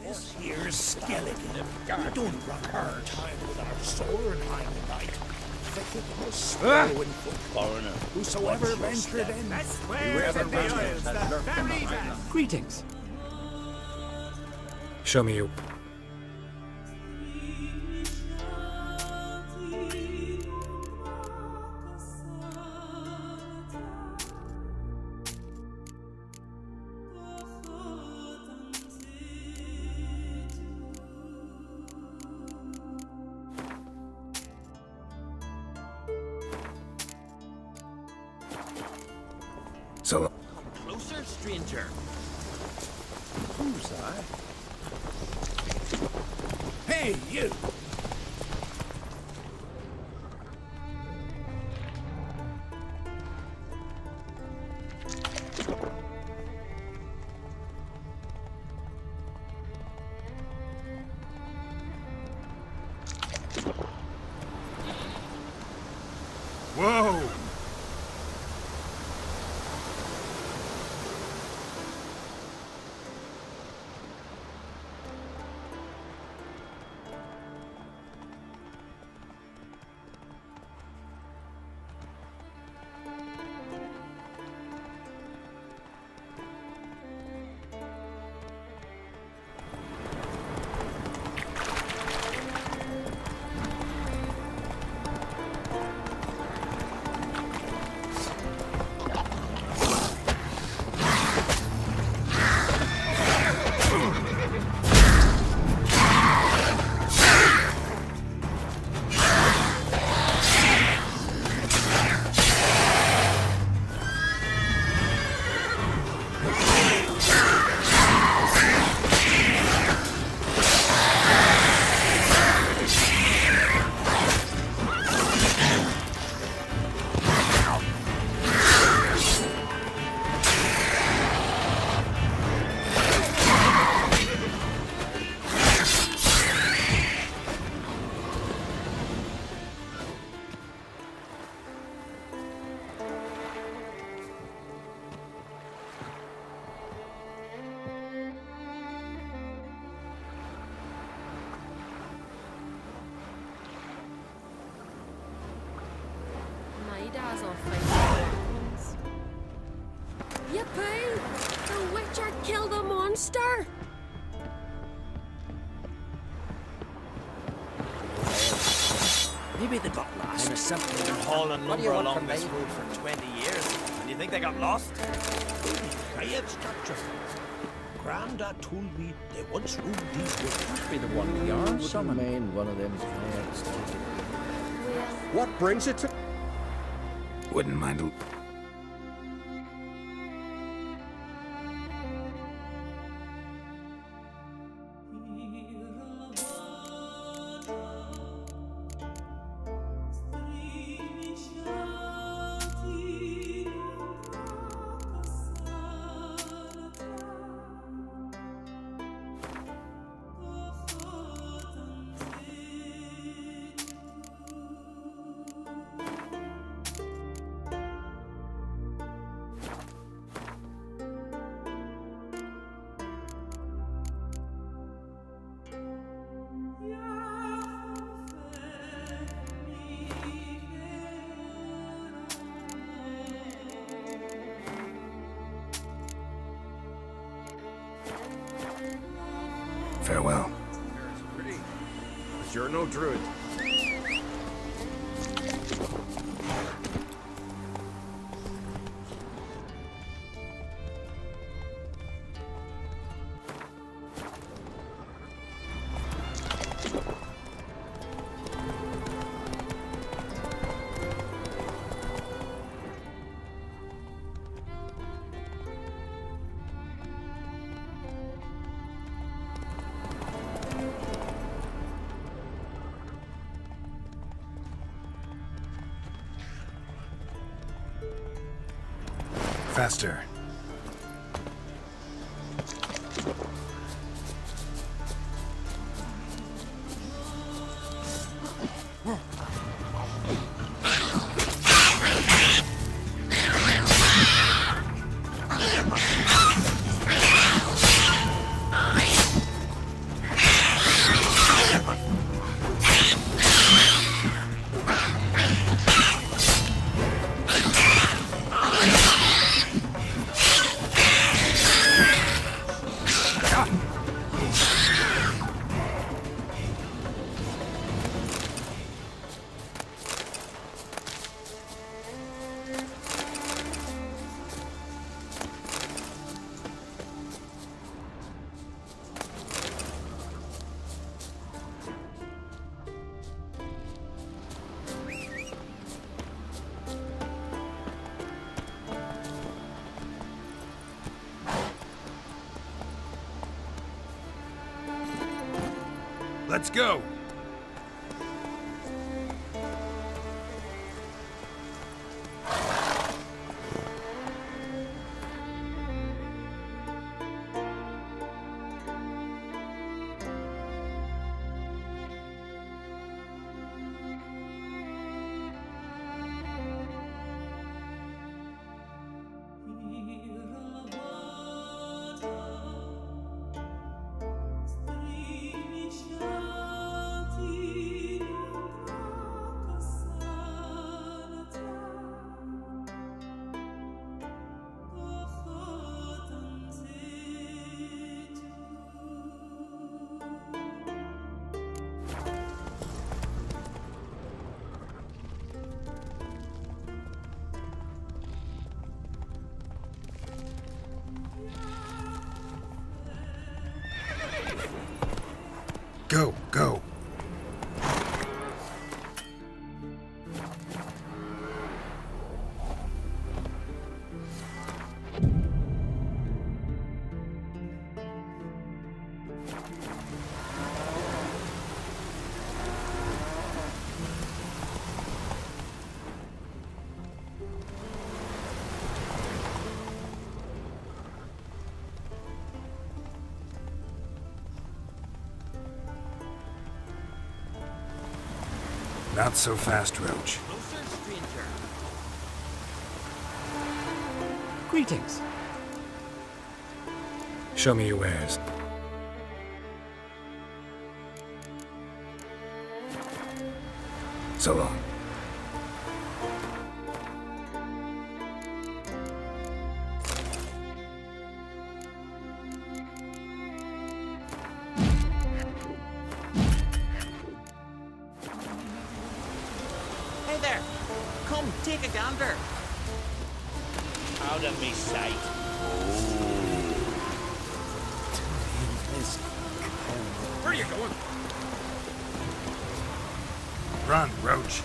This here's Skellige. We don't run hard time with our Sorenheim night. Foreigner. Whosoever ventured in, beware the Isles that very bad. Greetings. Show me your... So... Closer, stranger. Who's I? Hey, you! Whoa! Yippee! The Witcher killed a monster! Maybe they got lost. I'm a simple been hauling lumber along this road for 20 years. And you think they got lost? Quiet structure. Grandad told me they once ruled these woods. Must be the one the Jarl summoned. One of them giants. What brings it to... Wouldn't mind... Farewell. Pretty, but you're no druid. Faster. Let's go! Go, go. Not so fast, Roach. Closer, stranger. Greetings. Show me your wares. So long. Hey there! Come, take a gander! Out of me sight. Where are you going? Run, Roach.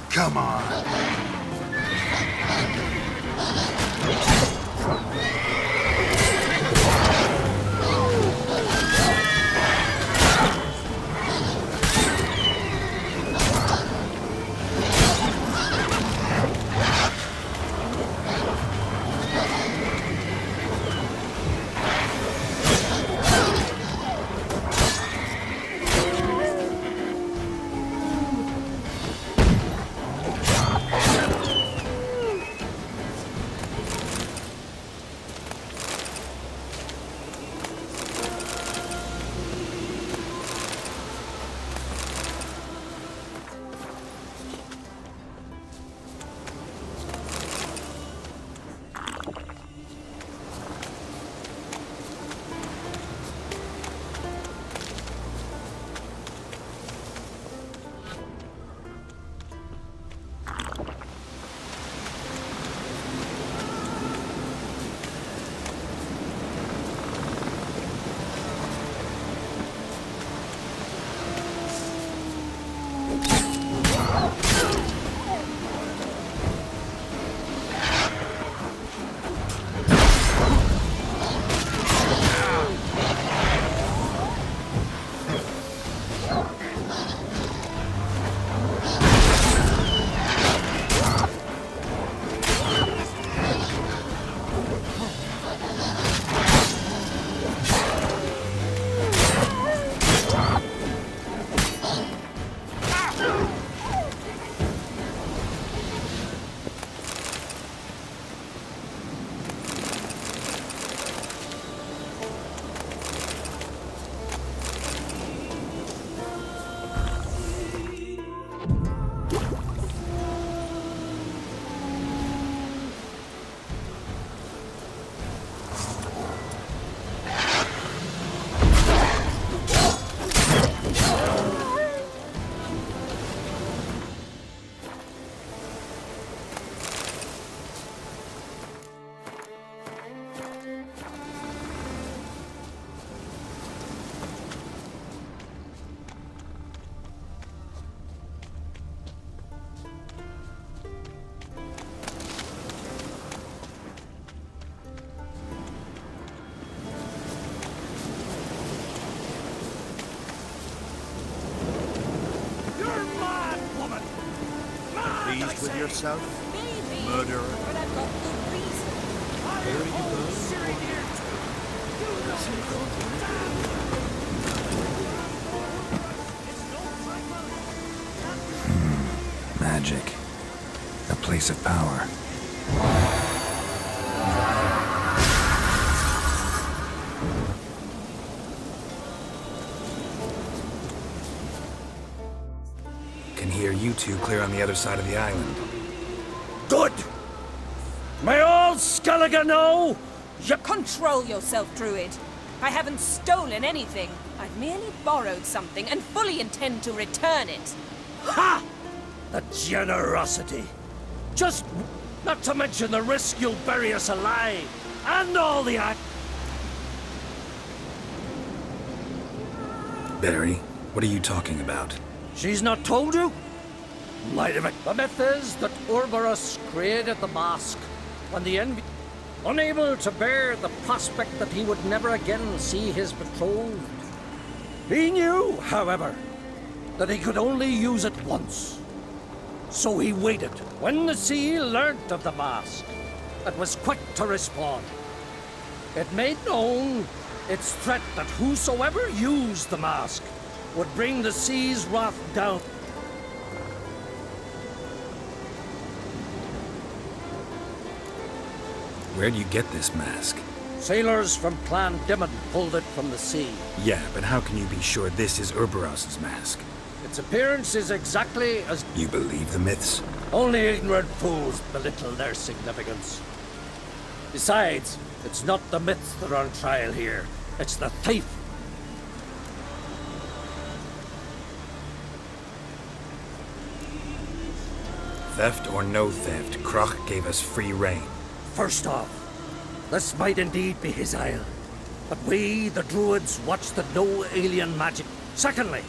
Come on. Pleased with yourself, murderer? But I've got good reason. There you go. Magic. A place of power. Can hear you two clear on the other side of the island. Good! May all Skellige know you... Control yourself, Druid. I haven't stolen anything. I've merely borrowed something and fully intend to return it. Ha! The generosity. Just not to mention the risk you'll bury us alive. And all the act... Barry, what are you talking about? She's not told you? Might have it. The myth is that Urborus created the mask when the envy... Unable to bear the prospect that he would never again see his betrothed. He knew, however, that he could only use it once. So he waited. When the sea learnt of the mask, it was quick to respond. It made known its threat that whosoever used the mask would bring the sea's wrath down. Where'd you get this mask? Sailors from Clan Dimon pulled it from the sea. Yeah, but how can you be sure this is Urboros's mask? Its appearance is exactly as... You believe the myths? Only ignorant fools belittle their significance. Besides, it's not the myths that are on trial here. It's the thief. Theft or no theft, Kroch gave us free rein. First off, this might indeed be his isle. But we, the Druids, watch that no alien magic... Secondly,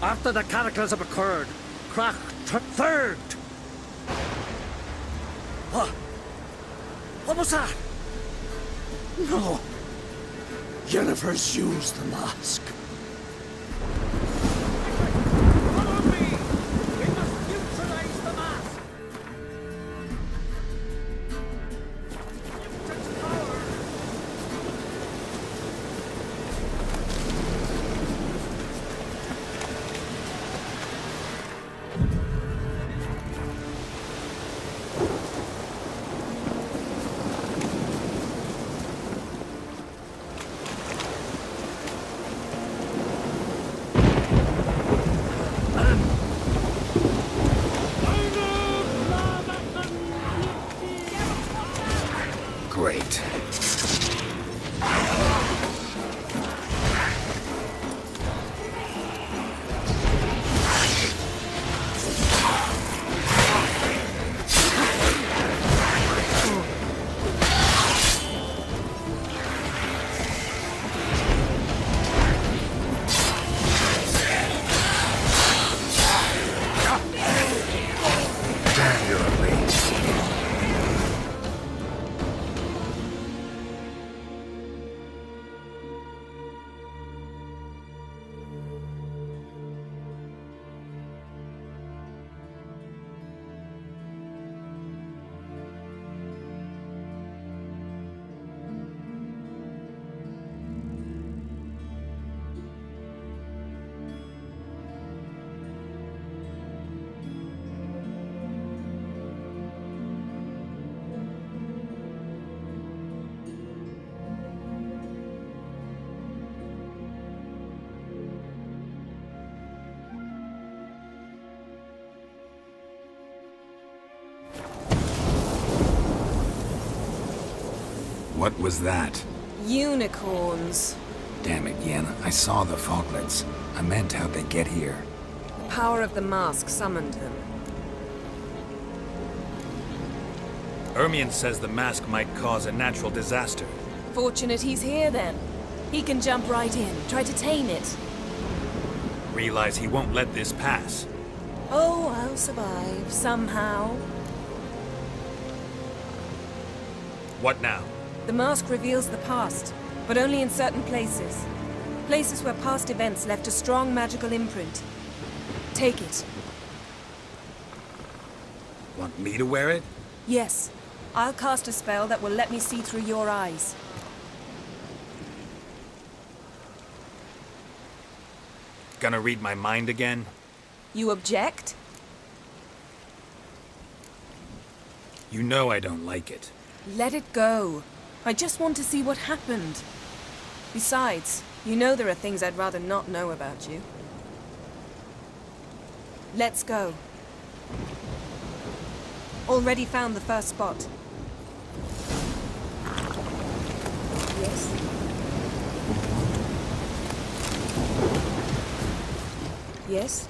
after the cataclysm occurred, crack third. What? What was that? No. Yennefer's used the mask. Follow me! We must neutralize the mask! Mutant's power! Great. Damn, you're a late. What was that? Unicorns. Damn it, Yen. I saw the foglets. I meant how'd they get here. The power of the mask summoned them. Ermion says the mask might cause a natural disaster. Fortunate he's here then. He can jump right in, try to tame it. Realize he won't let this pass. Oh, I'll survive, somehow. What now? The mask reveals the past, but only in certain places. Places where past events left a strong magical imprint. Take it. Want me to wear it? Yes. I'll cast a spell that will let me see through your eyes. Gonna read my mind again? You object? You know I don't like it. Let it go. I just want to see what happened. Besides, you know there are things I'd rather not know about you. Let's go. Already found the first spot. Yes? Yes?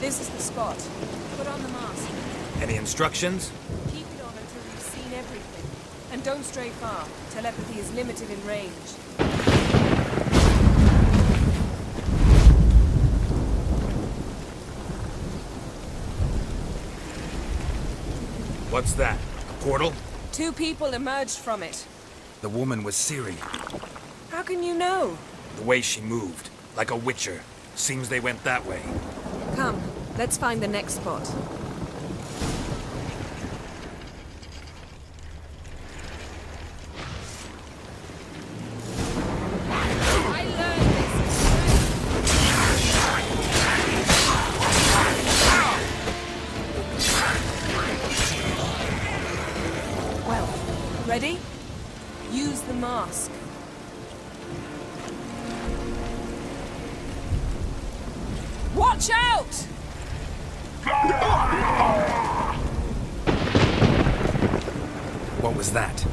This is the spot. Put on the mask. Any instructions? Keep it on until you've seen everything. And don't stray far. Telepathy is limited in range. What's that? A portal? 2 people emerged from it. The woman was Ciri. How can you know? The way she moved. Like a witcher. Seems they went that way. Come, let's find the next spot. Well, ready? Use the mask. Watch out! What was that?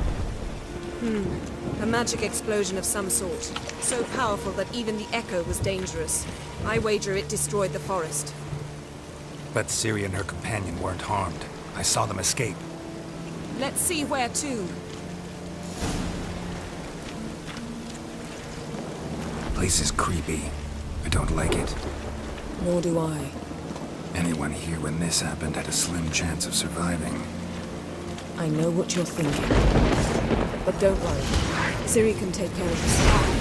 A magic explosion of some sort. So powerful that even the echo was dangerous. I wager it destroyed the forest. But Ciri and her companion weren't harmed. I saw them escape. Let's see where to. Place is creepy. I don't like it. Nor do I. Anyone here when this happened had a slim chance of surviving. I know what you're thinking. But don't worry. Ciri can take care of this.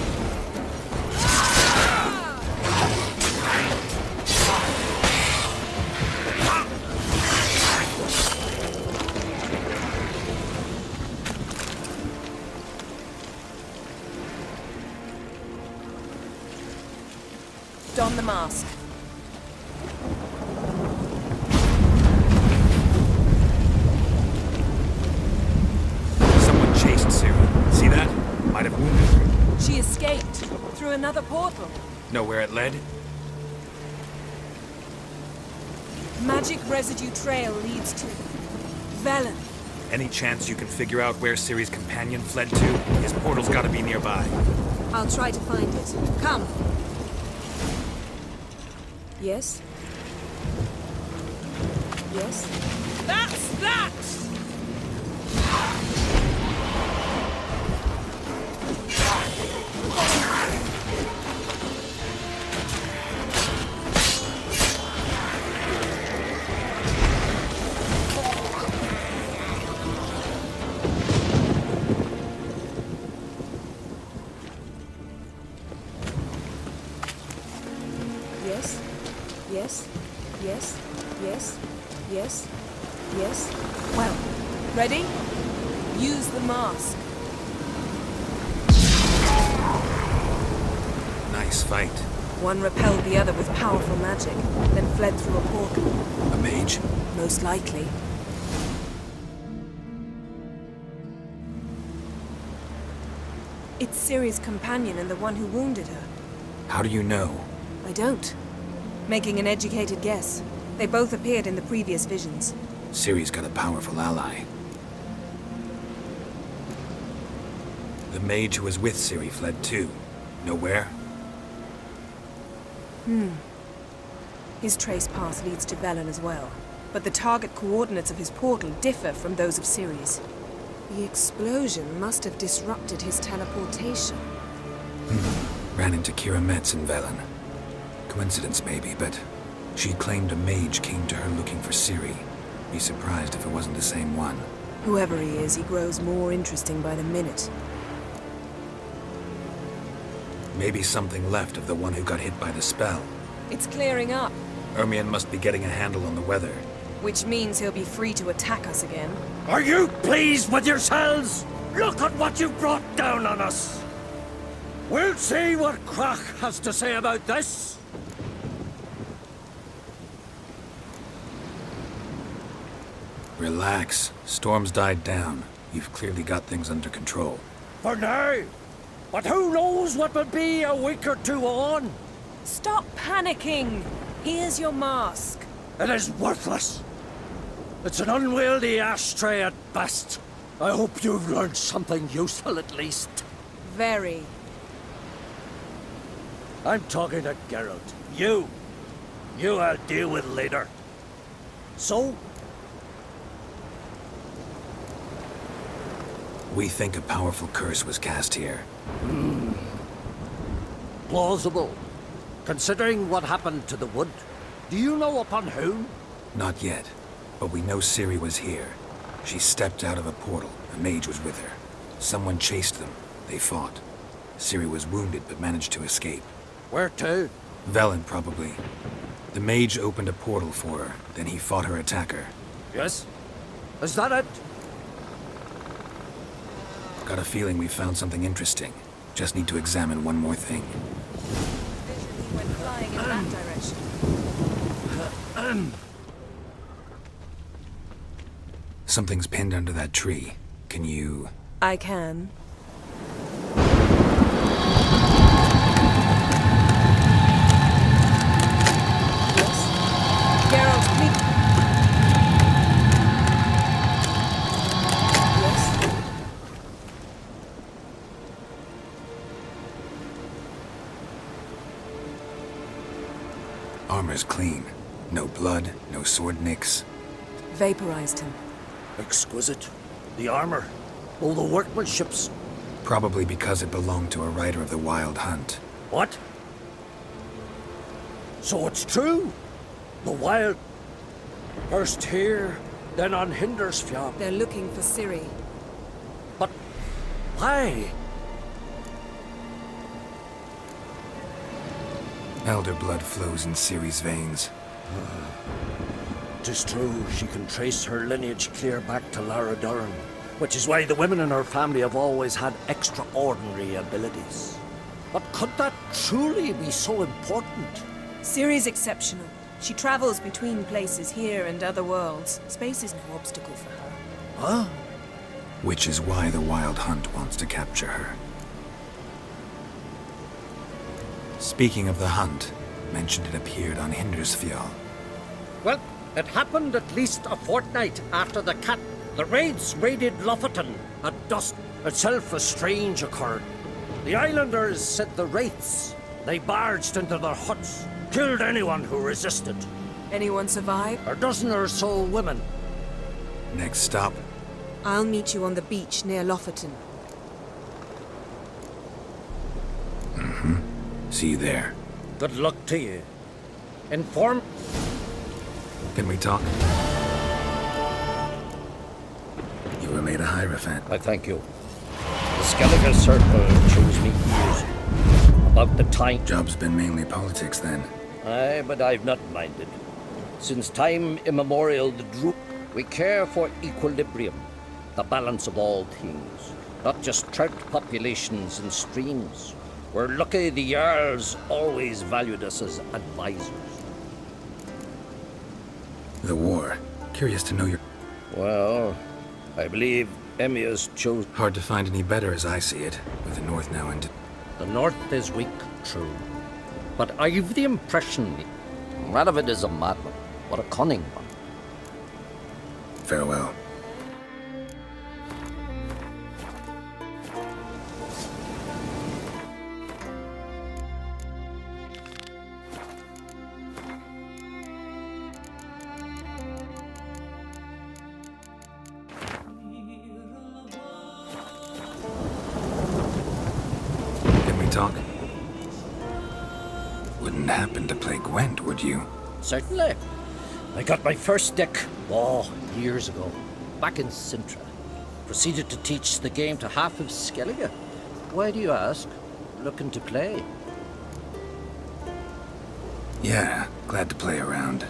Don the mask. Someone chased Ciri. See that? Might have wounded her. She escaped through another portal. Know where it led? Magic residue trail leads to Velen. Any chance you can figure out where Ciri's companion fled to? His portal's gotta be nearby. I'll try to find it. Come. Yes? Yes? That's that! Yes? Yes? Yes? Yes? Yes? Yes? Well, ready? Use the mask. Nice fight. One repelled the other with powerful magic, then fled through a portal. A mage? Most likely. It's Ciri's companion and the one who wounded her. How do you know? I don't. Making an educated guess. They both appeared in the previous visions. Ciri's got a powerful ally. The mage who was with Ciri fled too. Know where? His trace path leads to Velen as well. But the target coordinates of his portal differ from those of Ciri's. The explosion must have disrupted his teleportation. Ran into Kira Metz in Velen. Coincidence maybe, but she claimed a mage came to her looking for Ciri. Be surprised if it wasn't the same one. Whoever he is, he grows more interesting by the minute. Maybe something left of the one who got hit by the spell. It's clearing up, Ermion must be getting a handle on the weather. which means he'll be free to attack us again. Are you pleased with yourselves? Look at what you've brought down on us. We'll see what Crach has to say about this. Relax. Storm's died down. You've clearly got things under control. For now. But who knows what will be a week or two on? Stop panicking! Here's your mask. It is worthless. It's an unwieldy ashtray at best. I hope you've learned something useful at least. Very. I'm talking to Geralt. You I'll deal with later. So? We think a powerful curse was cast here. Plausible. Considering what happened to the wood. Do you know upon whom? Not yet, but we know Ciri was here. She stepped out of a portal. A mage was with her. Someone chased them. They fought. Ciri was wounded but managed to escape. Where to? Velen, probably. The mage opened a portal for her, then he fought her attacker. Yes? Is that it? Got a feeling we found something interesting. Just need to examine one more thing. He went flying in that direction. Something's pinned under that tree. Can you... I can. Yes? Geralt, please. Yes? Armor's clean. No blood, no sword nicks. Vaporized him. Exquisite. The armor. All the workmanship's... Probably because it belonged to a rider of the Wild Hunt. What? So it's true? The Wild... First here, then on Hindersfjord. They're looking for Ciri. But why? Elder blood flows in Ciri's veins. Tis true, she can trace her lineage clear back to Lara Durran, which is why the women in her family have always had extraordinary abilities. But could that truly be so important? Ciri's exceptional. She travels between places here and other worlds. Space is no obstacle for her. Huh? Which is why the Wild Hunt wants to capture her. Speaking of the hunt, mentioned it appeared on Hindersfjall. Well, it happened at least a fortnight after the cat. The raids raided Lofoten at dusk. Itself a strange occurred. The islanders said the wraiths. They barged into their huts, killed anyone who resisted. Anyone survive? A dozen or so women. Next stop? I'll meet you on the beach near Lofoten. Mm-hmm. See you there. Good luck to you. Inform... Can we talk? You were made a Hierophant. I thank you. The Skellige Circle chose me years ago. About the time... Job's been mainly politics then. Aye, but I've not minded. Since time immemorial, the Druid... We care for equilibrium, the balance of all things. Not just trout populations and streams. We're lucky the Jarls always valued us as advisors. The war. Curious to know your... Well, I believe Emmia's chose... Hard to find any better as I see it, with the North now into... The North is weak, true. But I've the impression Radovid is a madman, but a cunning one. Farewell. Can we talk? Wouldn't happen to play Gwent, would you? Certainly. I got my first deck, years ago, back in Sintra. Proceeded to teach the game to half of Skellige. Why do you ask? Looking to play? Yeah, glad to play around.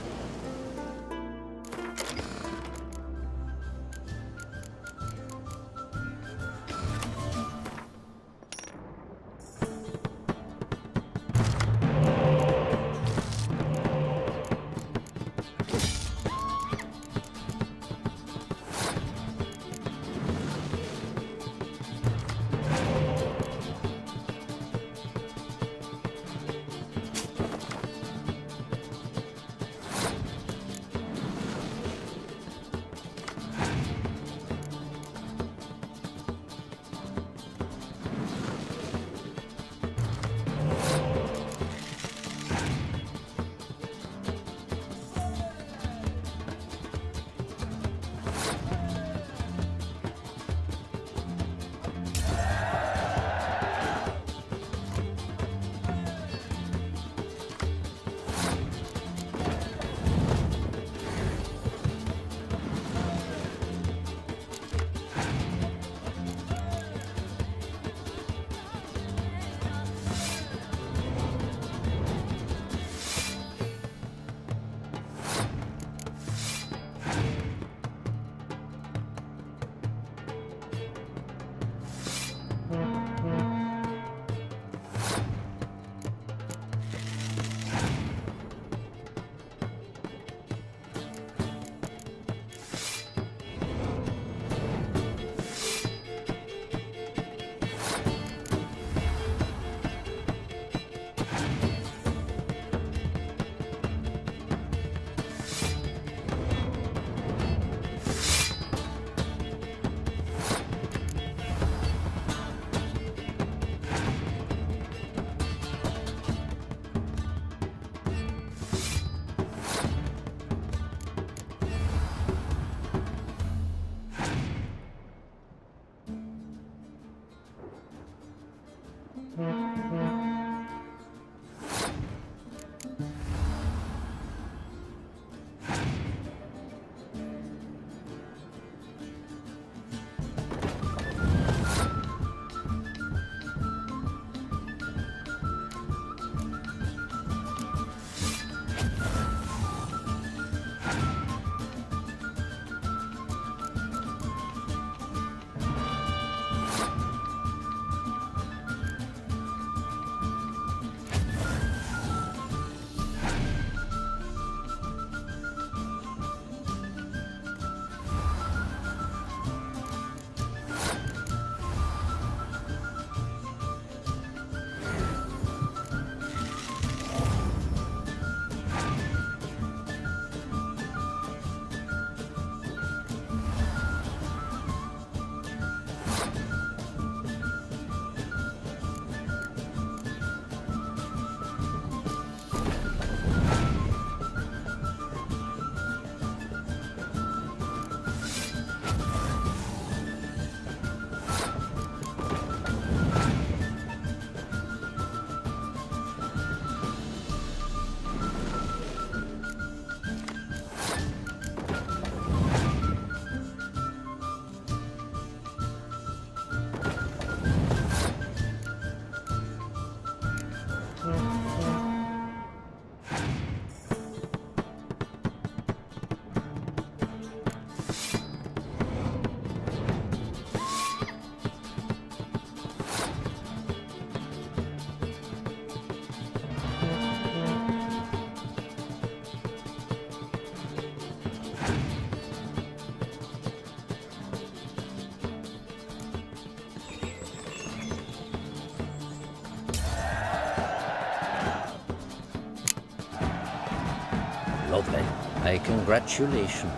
My congratulations.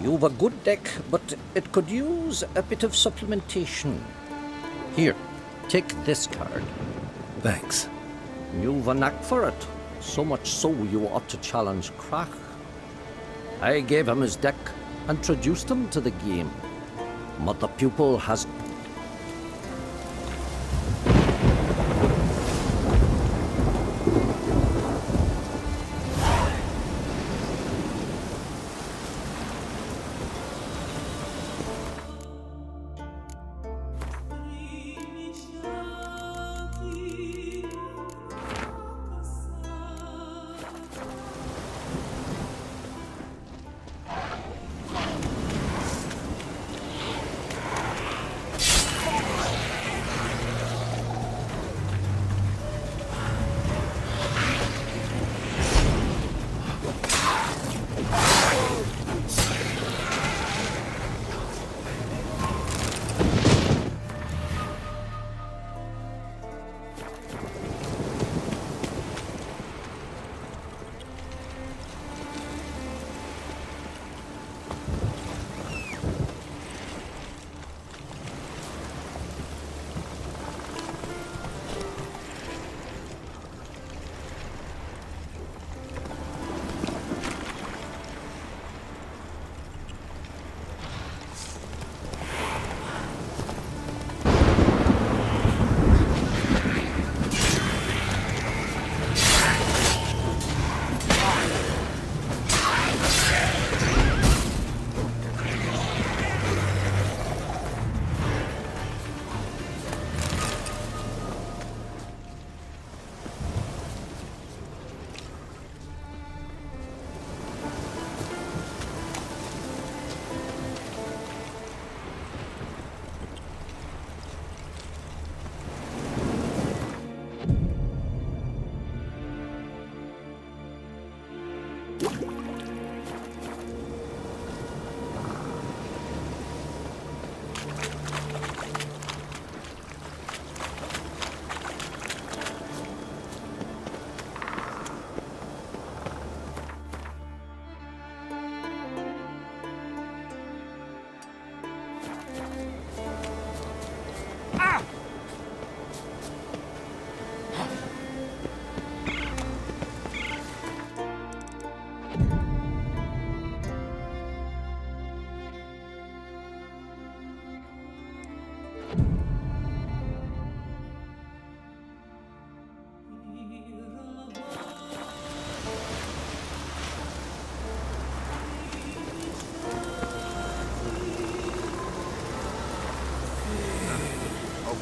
You've a good deck, but it could use a bit of supplementation. Here, take this card. Thanks. You've a knack for it. So much so you ought to challenge Krach. I gave him his deck, introduced him to the game. But the pupil has...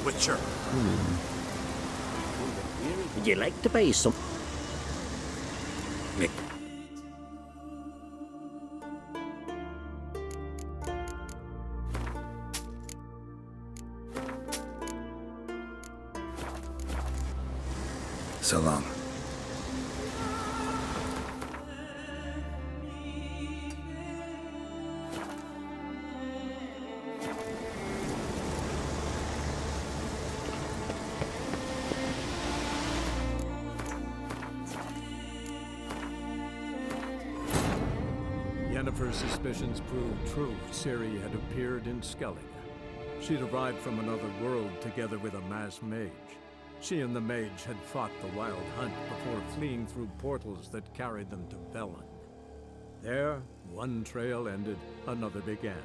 Witcher. Would you like to buy some? So long. Yennefer's suspicions proved true. Ciri had appeared in Skellige. She'd arrived from another world together with a masked mage. She and the mage had fought the Wild Hunt before fleeing through portals that carried them to Velen. There, one trail ended, another began.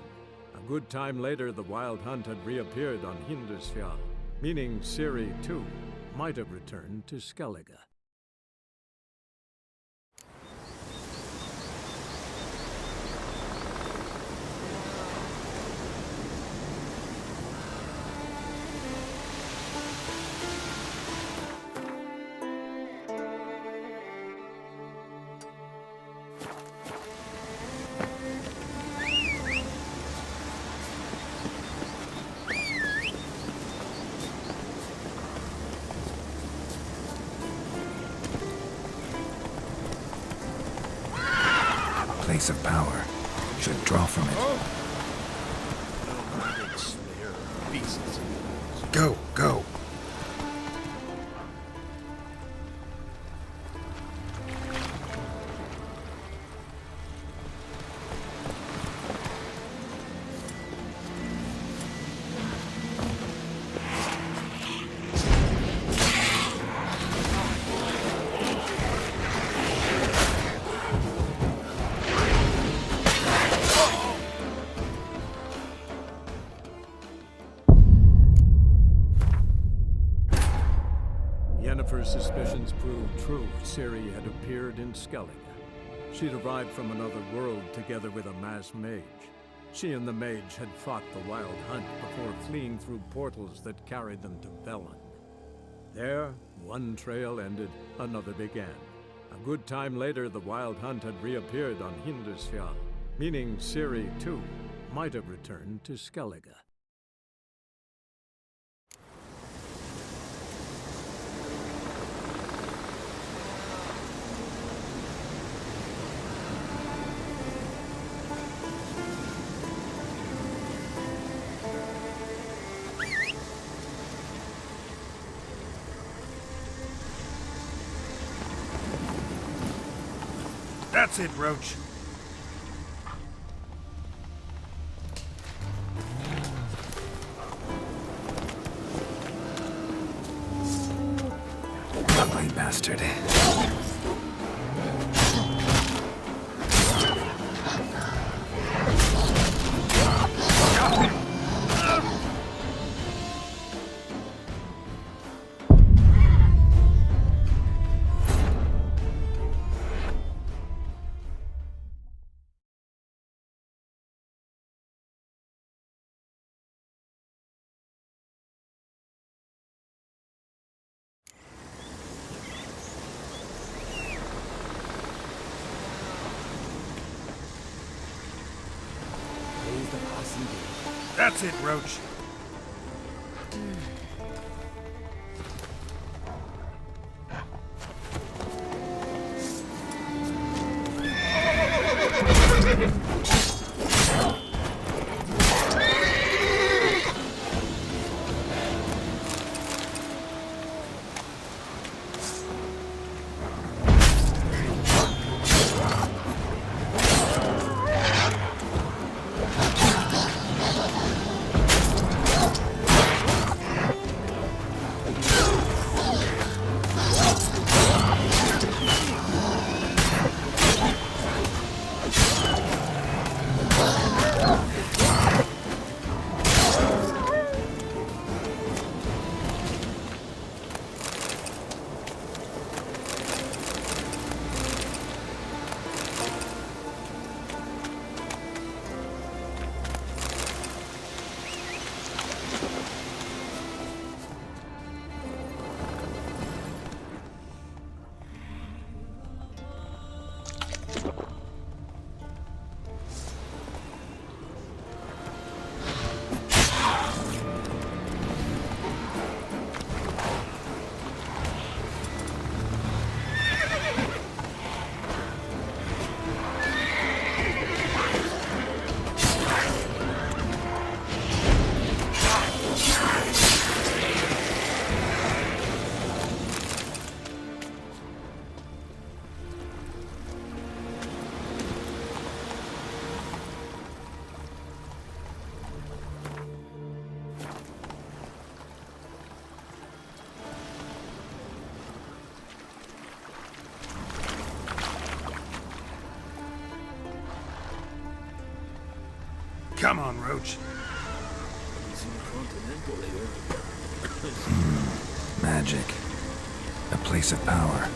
A good time later, the Wild Hunt had reappeared on Hindusfjall, meaning Ciri, too, might have returned to Skellige. Place of power. Should draw from it. Go, go. Yennefer's suspicions proved true. Ciri had appeared in Skellige. She'd arrived from another world together with a masked mage. She and the mage had fought the Wild Hunt before fleeing through portals that carried them to Velen. There, one trail ended, another began. A good time later, the Wild Hunt had reappeared on Hindarsfjall, meaning Ciri, too, might have returned to Skellige. That's it, Roach. Ugly bastard. That's it, Roach. Come on, Roach. Magic. A place of power.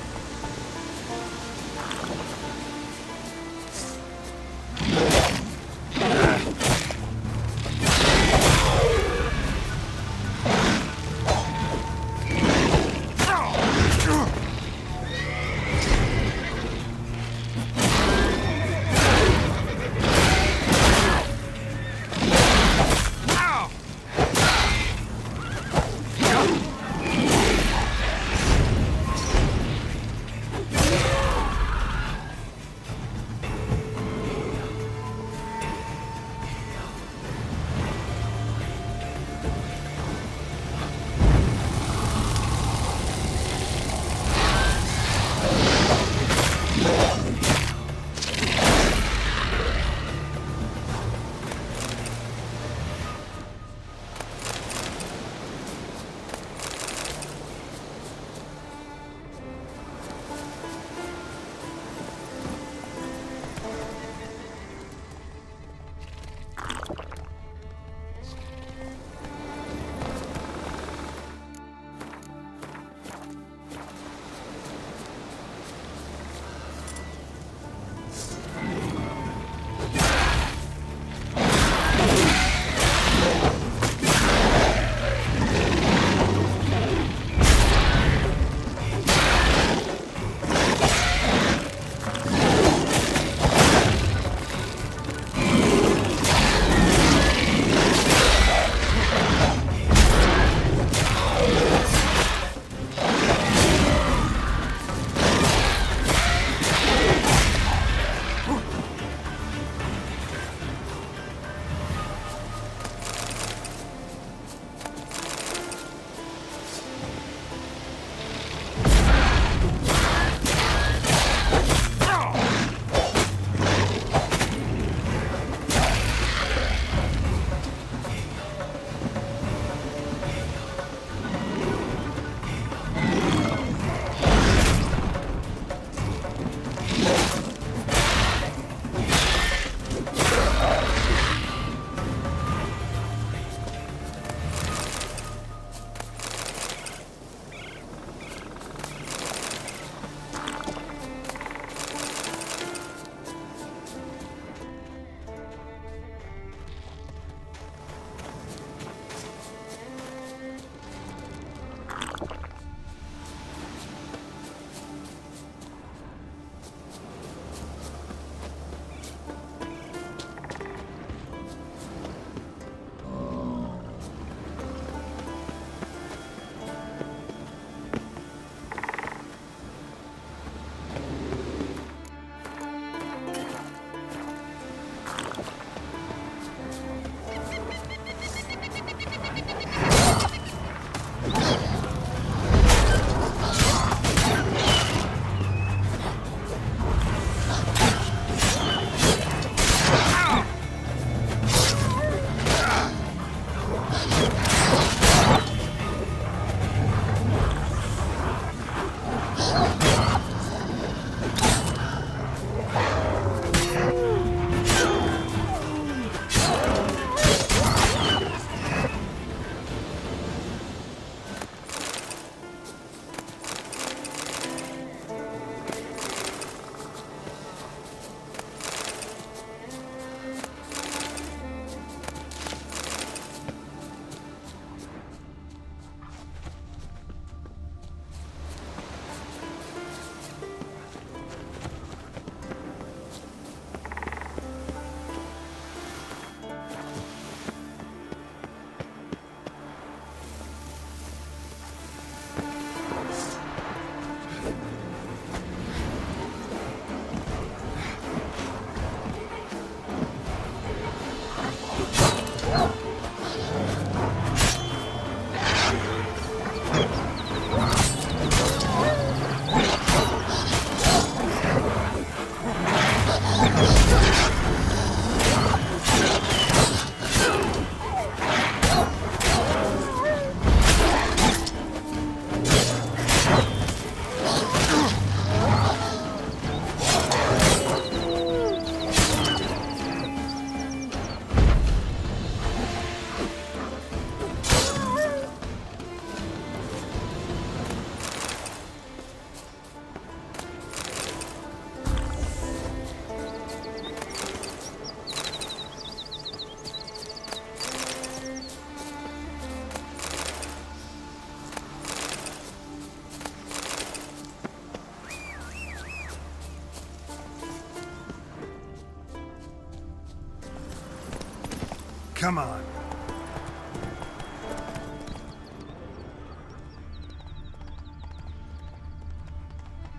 Come on.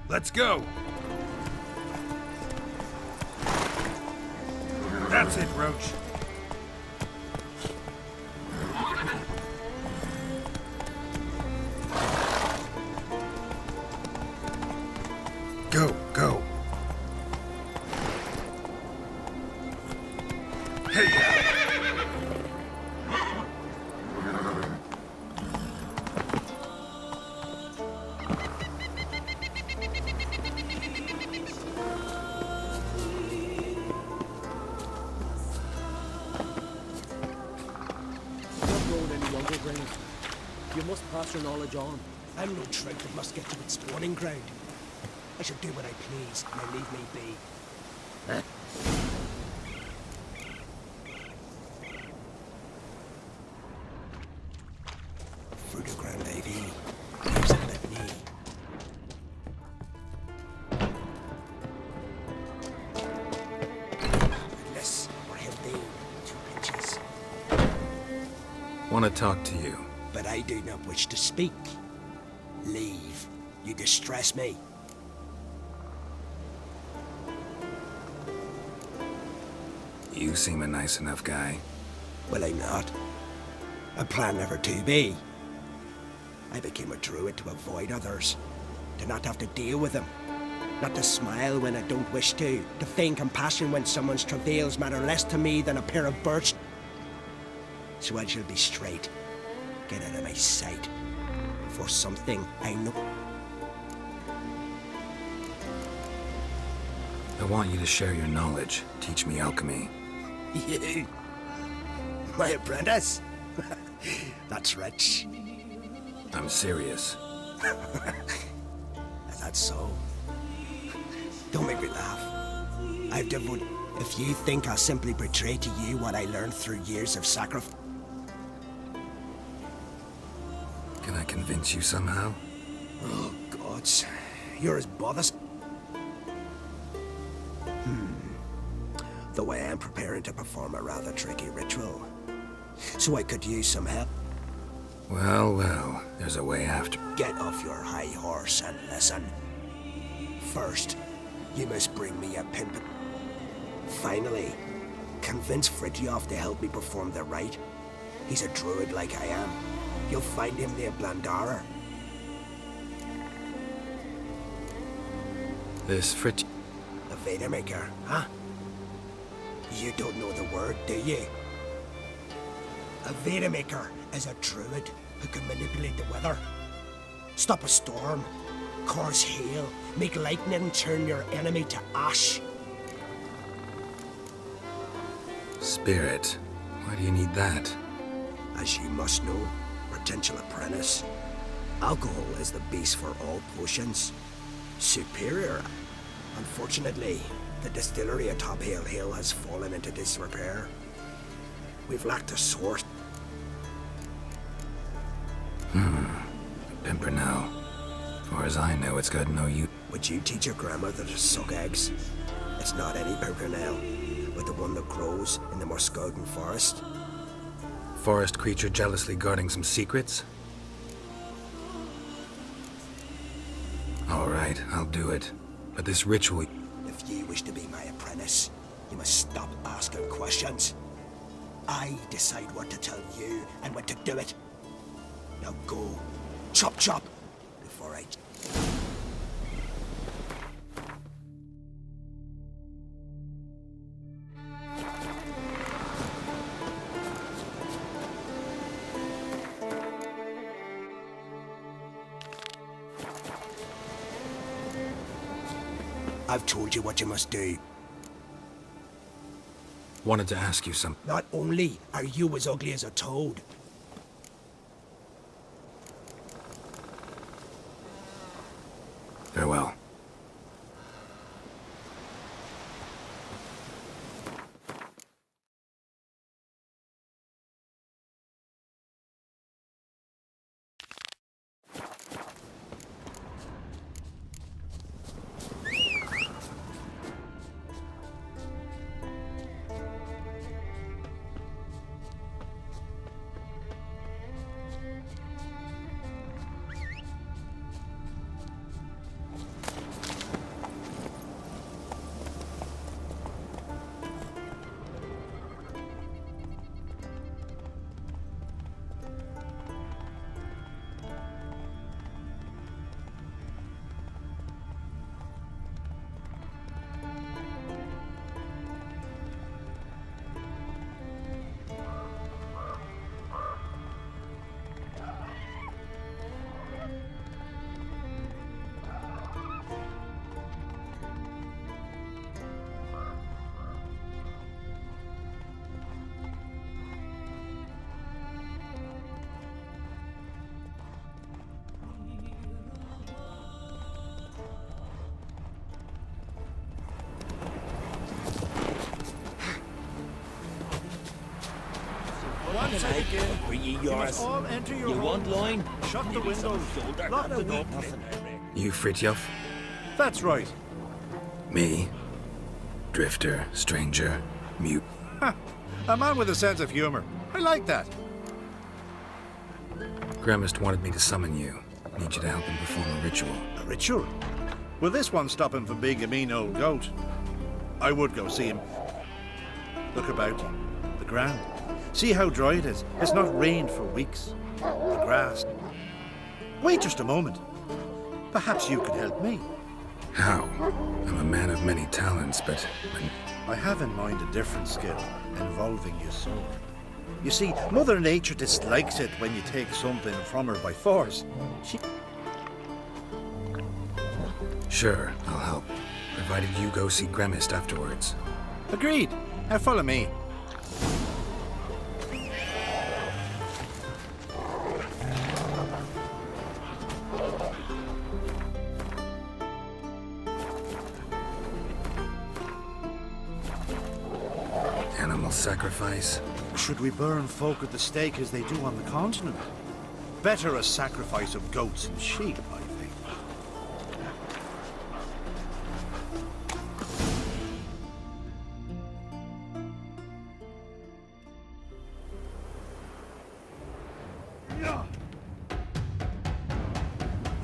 Let's go. That's it, Roach. Go, go. Hey! You must pass your knowledge on. I'm no trout that must get to its spawning ground. I shall do what I please, and leave me be. Huh? Through the ground, lady. Lives in that knee. Unless or have they 2 pinches. Want to talk to you. But I do not wish to speak. Leave. You distress me. You seem a nice enough guy. Well, I'm not. I plan never to be. I became a druid to avoid others. To not have to deal with them. Not to smile when I don't wish to. To feign compassion when someone's travails matter less to me than a pair of birch. So I shall be straight. Get out of my sight. For something I know. I want you to share your knowledge. Teach me alchemy. You? My apprentice? That's rich. I'm serious. That's so. Don't make me laugh. I've devoted. If you think I'll simply betray to you what I learned through years of sacrifice. Can I convince you somehow? Oh, gods. You're as bothersome. Though I am preparing to perform a rather tricky ritual. So I could use some help. Well, well, there's a way after. Get off your high horse and listen. First, you must bring me a pimp. Finally, convince Fridtjof to help me perform the rite. He's a druid like I am. You'll find him near Blandara. This Fridtjof... The Vadermaker, huh? You don't know the word, do you? A Vadermaker is a druid who can manipulate the weather. Stop a storm, cause hail, make lightning turn your enemy to ash. Spirit. Why do you need that? As you must know, potential apprentice, alcohol is the base for all potions. Superior. Unfortunately, the distillery atop Hale Hill has fallen into disrepair. We've lacked a source. Pimpernel. Far as I know, it's got no use. Would you teach your grandmother to suck eggs? It's not any Pimpernel, but the one that grows in the Morskoden forest. Forest creature jealously guarding some secrets? All right, I'll do it. But this ritual... If you wish to be my apprentice, you must stop asking questions. I decide what to tell you and when to do it. Now go. Chop chop! Before I... I've told you what you must do. Wanted to ask you something. Not only are you as ugly as a toad, Farewell. in. Bring ye yours. all enter your You want homes. line? Shut the windows. Lock the door. You Fritjof? That's right. Me? Drifter, stranger, mute. A man with a sense of humor. I like that. Gremist wanted me to summon you. Need you to help him perform a ritual. A ritual? Will this one stop him from being a mean old goat? I would go see him. Look about you. The ground. See how dry it is. It's not rained for weeks. The grass. Wait just a moment. Perhaps you could help me. How? I'm a man of many talents, but... I have in mind a different skill involving your soul. You see, Mother Nature dislikes it when you take something from her by force. Sure, I'll help. Provided you go see Gremist afterwards. Agreed. Now follow me. Animal sacrifice? Should we burn folk at the stake as they do on the continent? Better a sacrifice of goats and sheep, I think.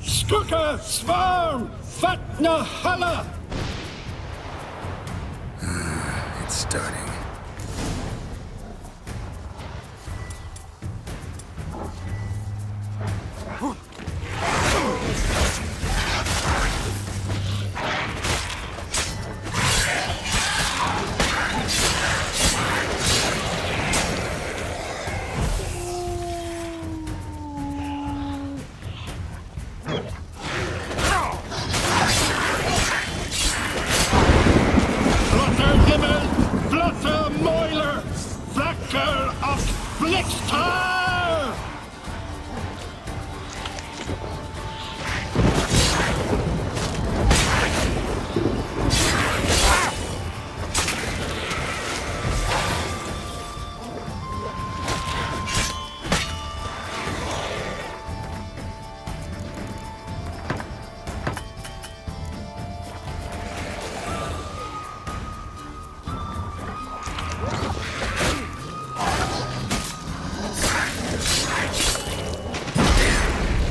Skuka Svarm Fatna Hala! It's starting. Blotter Himmel, Blotter Moiler, Flacker of Blixtar!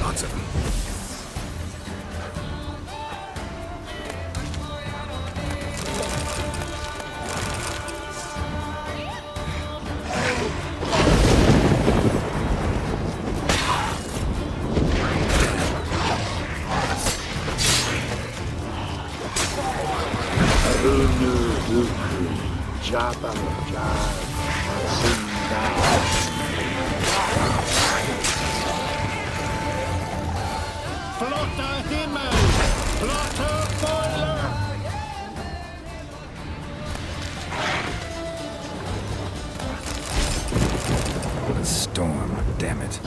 Lots of them. Blotter Himmel, Blotter Moiler! A storm, damn it.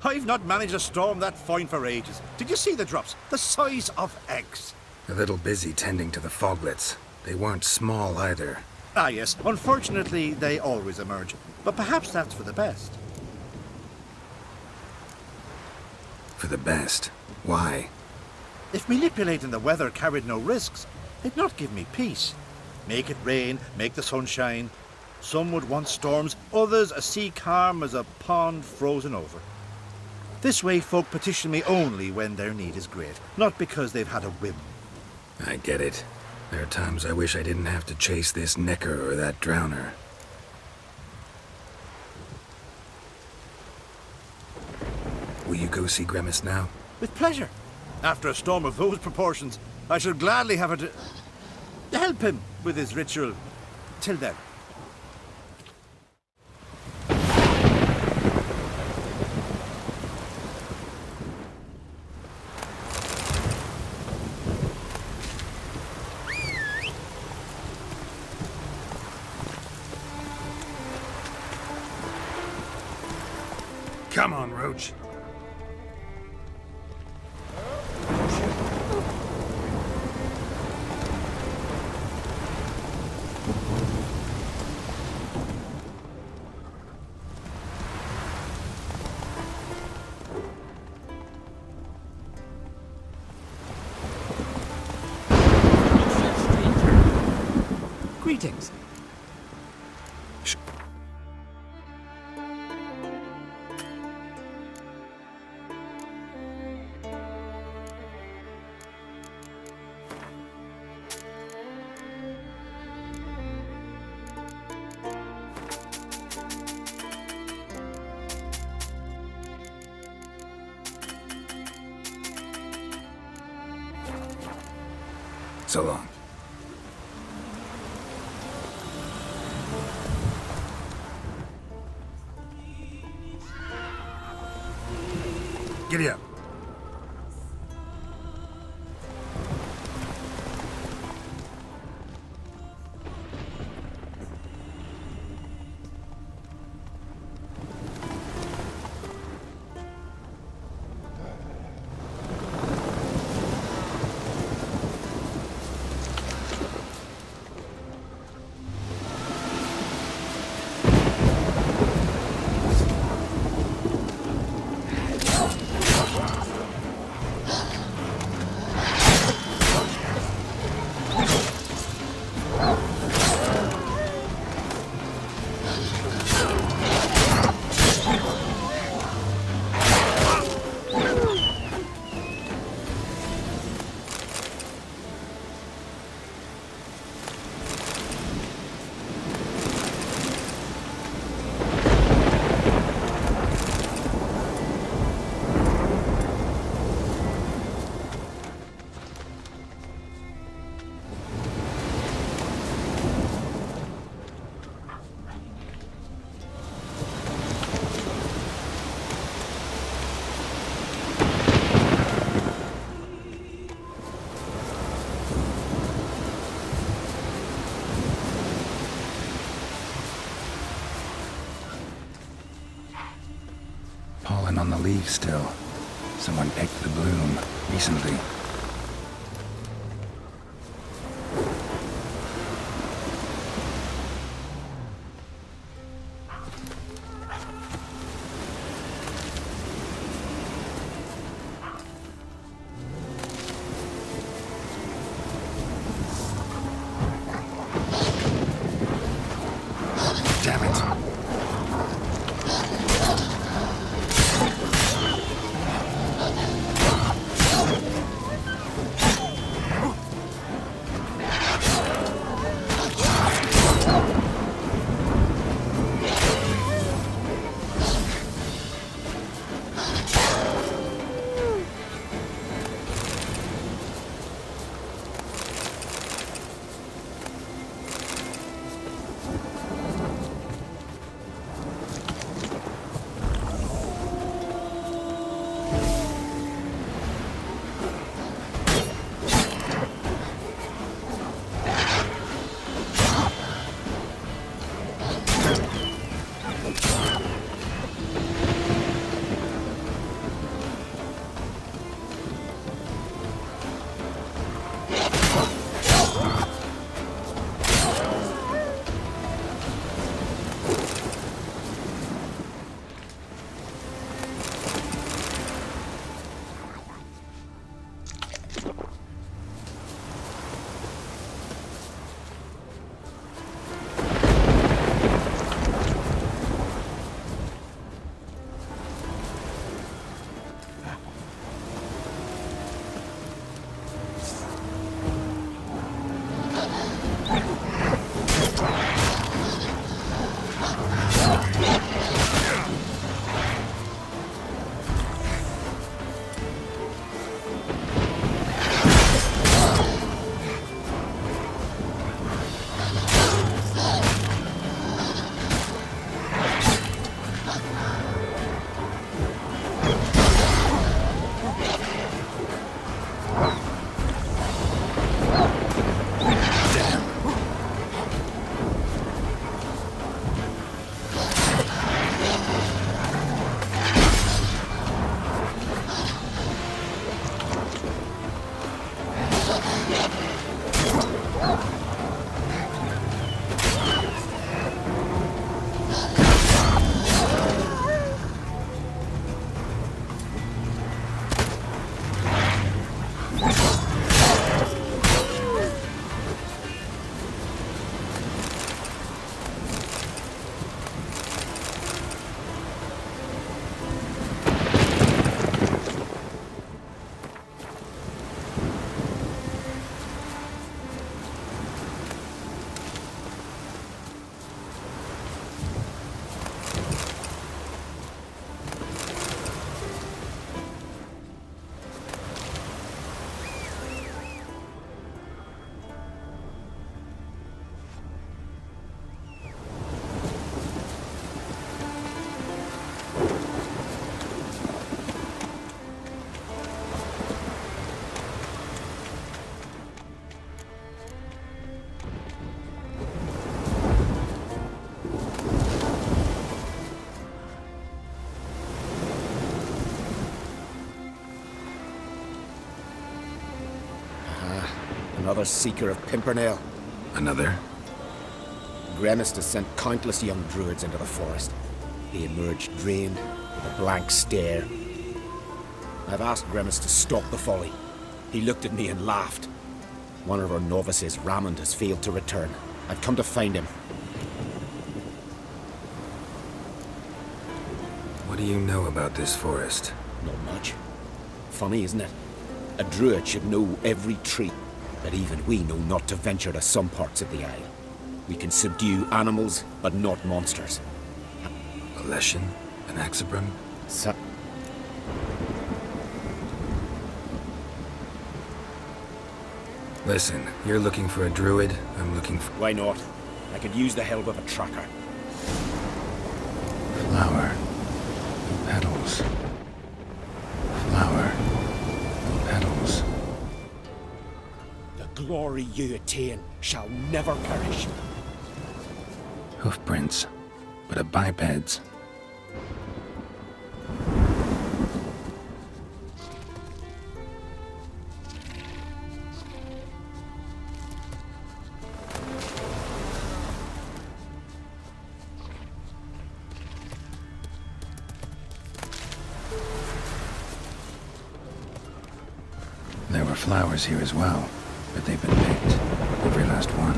I've not managed to storm that fine for ages. Did you see the drops? The size of eggs. A little busy tending to the foglets. They weren't small either. Ah, yes. Unfortunately, they always emerge. But perhaps that's for the best. For the best. Why? If manipulating the weather carried no risks, they'd not give me peace. Make it rain, make the sun shine. Some would want storms, others a sea calm as a pond frozen over. This way folk petition me only when their need is great, not because they've had a whim. I get it. There are times I wish I didn't have to chase this Necker or that Drowner. Will you go see Gremist now? With pleasure. After a storm of those proportions, I should gladly have it to help him with his ritual. Till then. Come on, Roach. Greetings. So long. Giddy up. Pollen on the leaves still. Someone picked the bloom recently. Damn it. Another seeker of Pimpernel. Another? Gremist has sent countless young druids into the forest. They emerged drained, with a blank stare. I've asked Gremist to stop the folly. He looked at me and laughed. One of our novices, Ramond, has failed to return. I've come to find him. What do you know about this forest? Not much. Funny, isn't it? A druid should know every tree, but even we know not to venture to some parts of the Isle. We can subdue animals, but not monsters. A Leshen? An Axabrum? Listen, you're looking for a druid, I'm looking for... Why not? I could use the help of a tracker. Flower. Petals. Flower. Petals. The glory you attain shall never perish. Hoofprints, but a biped's. There were flowers here as well, but they've been picked. Every last one.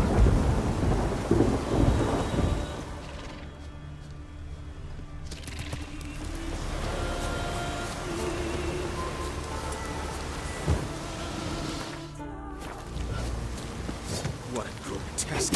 What a grotesque...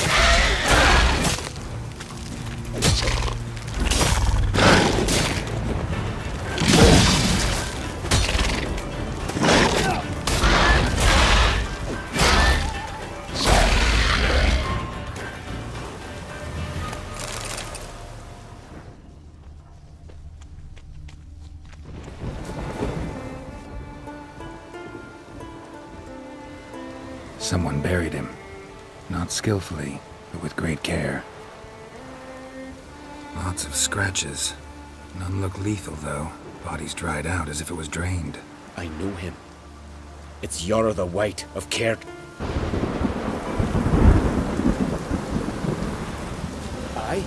Someone buried him. Not skillfully, but with great care. Lots of scratches. None look lethal, though. Body's dried out as if it was drained. I know him. It's Yara the White of Caird. Aye?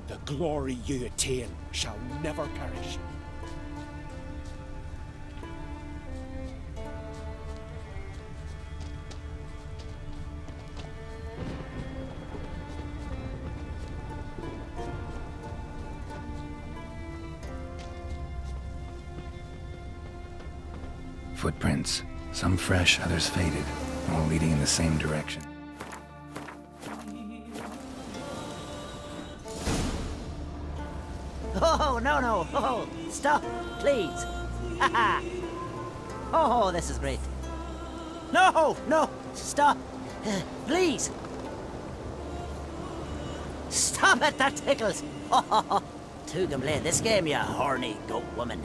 The glory you attain shall never perish. Footprints. Some fresh, others faded, all leading in the same direction. Oh, no. Oh, stop, please. Haha. Oh, this is great. No, stop. Please. Stop it, that tickles. Oh, two can play this game, you horny goat woman.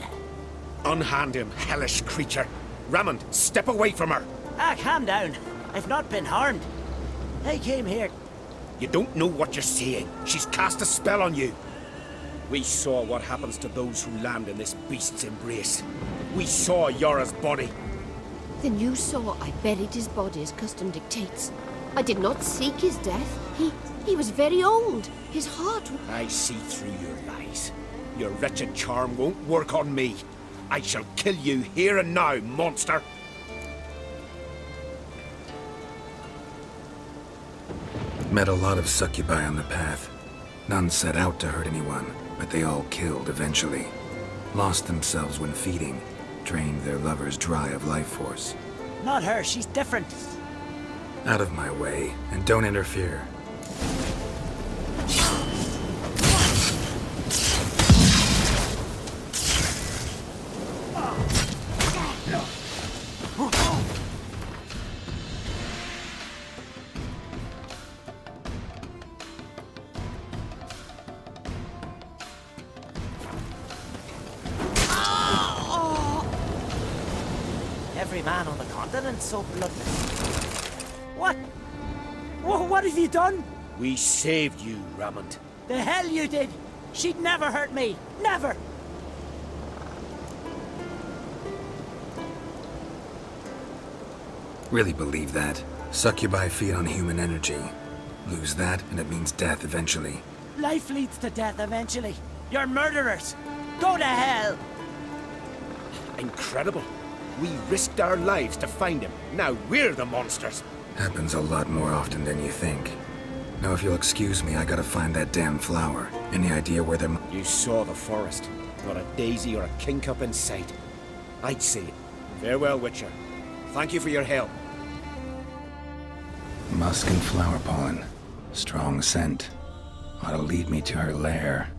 Unhand him, hellish creature. Ramond, step away from her. Calm down. I've not been harmed. I came here. You don't know what you're saying. She's cast a spell on you. We saw what happens to those who land in this beast's embrace. We saw Yara's body. Then you saw I buried his body as custom dictates. I did not seek his death. He was very old. His heart... I see through your lies. Your wretched charm won't work on me. I shall kill you here and now, monster! Met a lot of succubi on the path. None set out to hurt anyone, but they all killed eventually. Lost themselves when feeding, drained their lovers dry of life force. Not her, she's different. Out of my way, and don't interfere. Every man on the continent so bloodless. What? What have you done? We saved you, Ramond. The hell you did! She'd never hurt me! Never! Really believe that? Succubi feed on human energy. Lose that, and it means death eventually. Life leads to death eventually. You're murderers. Go to hell. Incredible. We risked our lives to find him. Now we're the monsters. Happens a lot more often than you think. Now, if you'll excuse me, I gotta find that damn flower. Any idea where them? You saw the forest. Not a daisy or a kingcup in sight. I'd see it. Farewell, Witcher. Thank you for your help. Musk and flower pollen. Strong scent. Ought to lead me to her lair.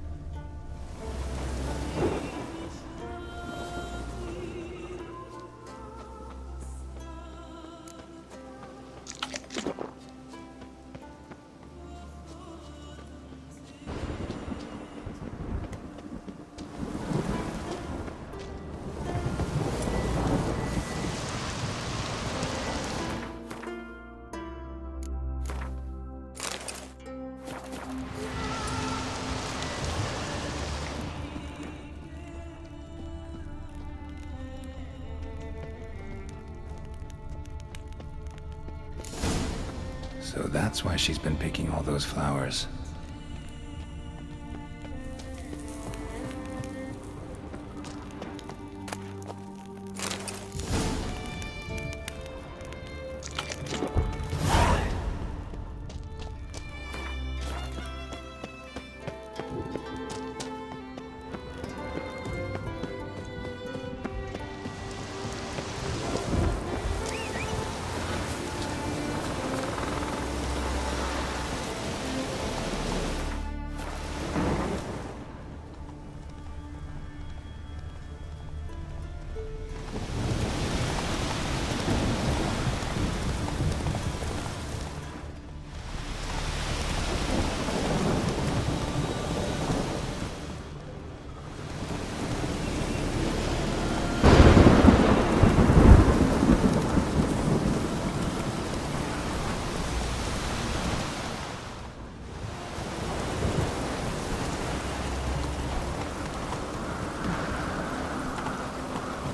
So that's why she's been picking all those flowers.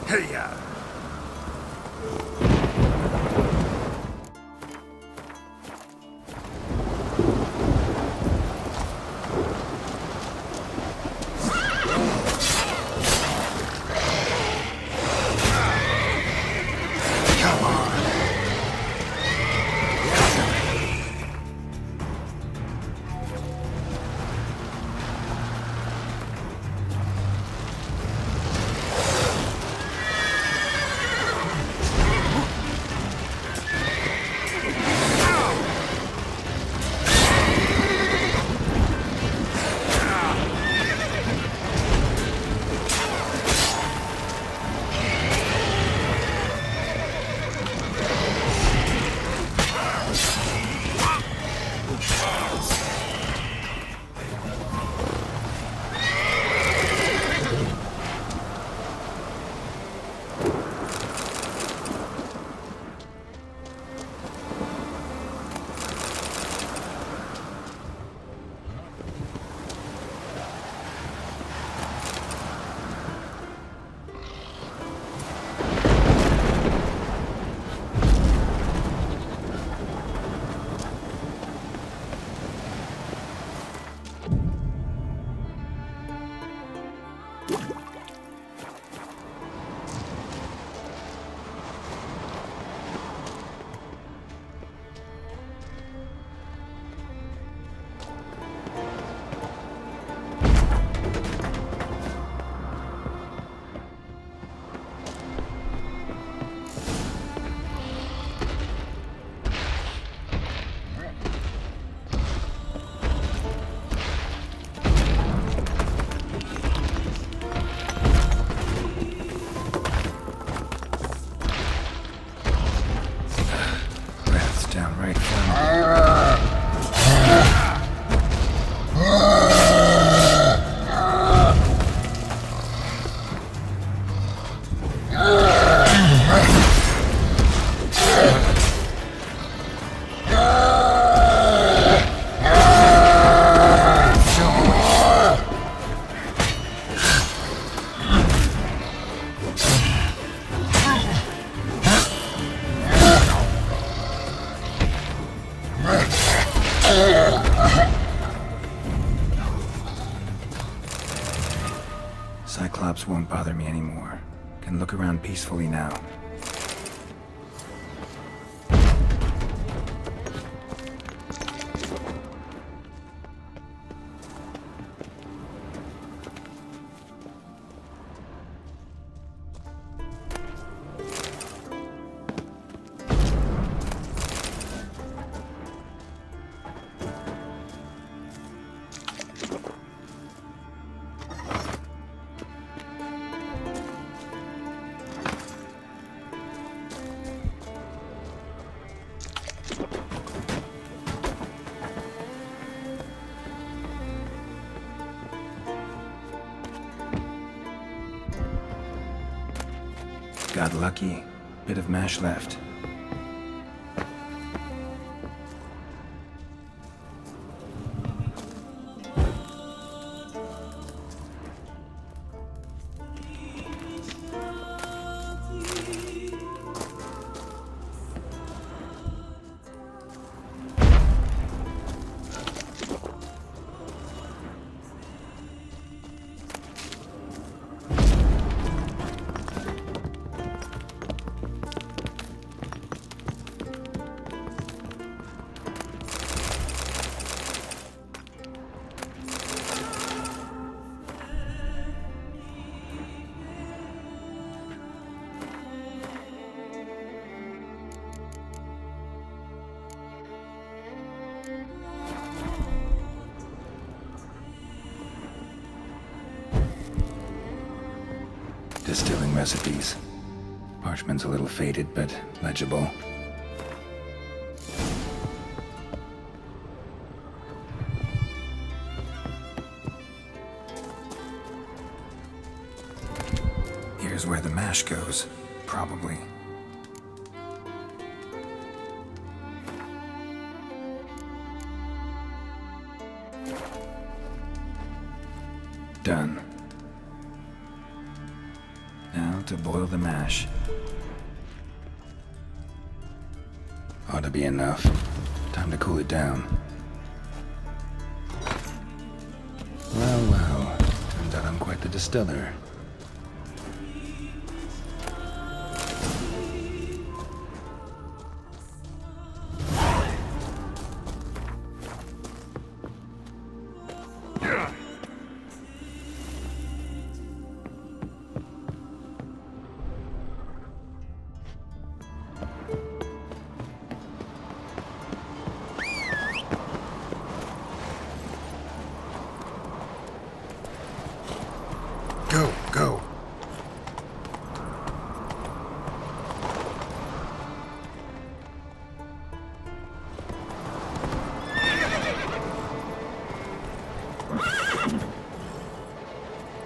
Hey-ya! Cyclops won't bother me anymore. Can look around peacefully now. Got lucky. Bit of mash left. Distilling recipes. Parchment's a little faded, but legible. Here's where the mash goes, probably. Done. Now to boil the mash. Ought to be enough. Time to cool it down. Well, well. Turns out I'm quite the distiller. Go, go.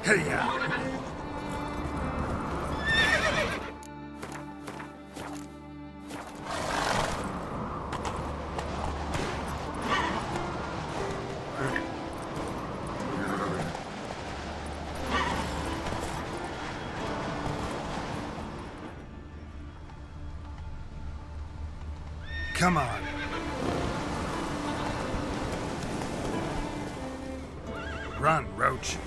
Hey, yeah. Come on. Run, Roach.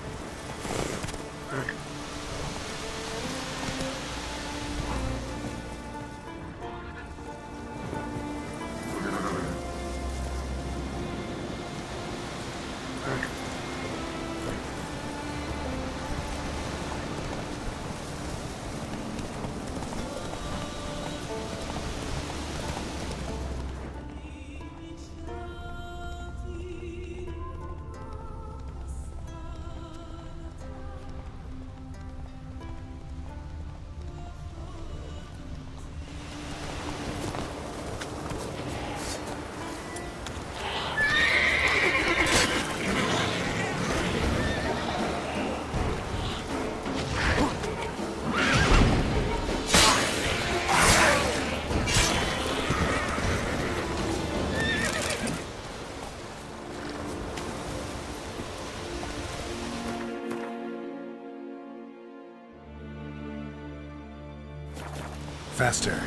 Faster.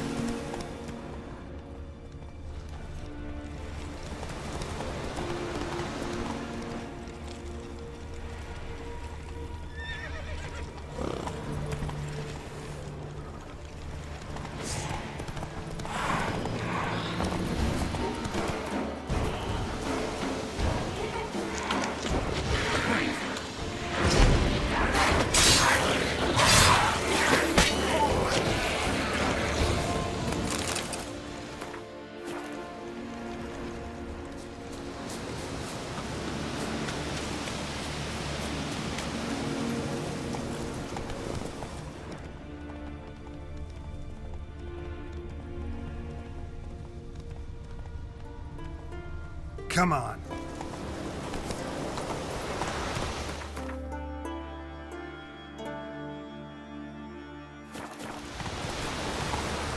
Come on.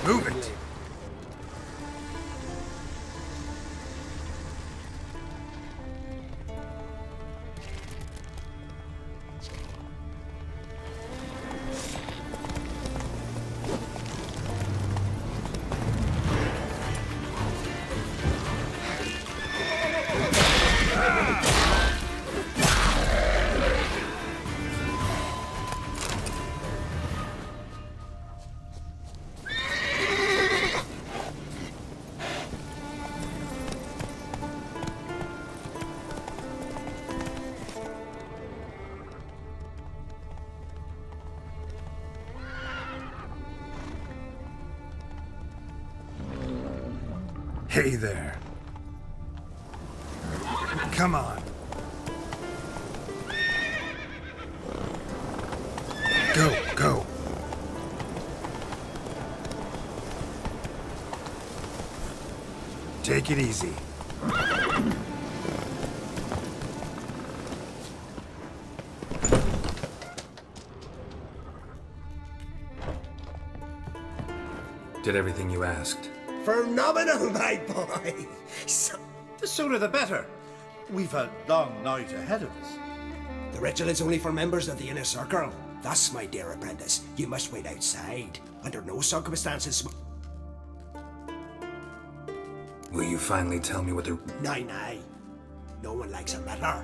Move it. Hey there. Come on. Go. Take it easy. Did everything you asked. Phenomenal, my boy! The sooner the better. We've a long night ahead of us. The ritual is only for members of the inner circle. Thus, my dear apprentice, you must wait outside. Under no circumstances... Will you finally tell me what the... Nay. No one likes a meddler.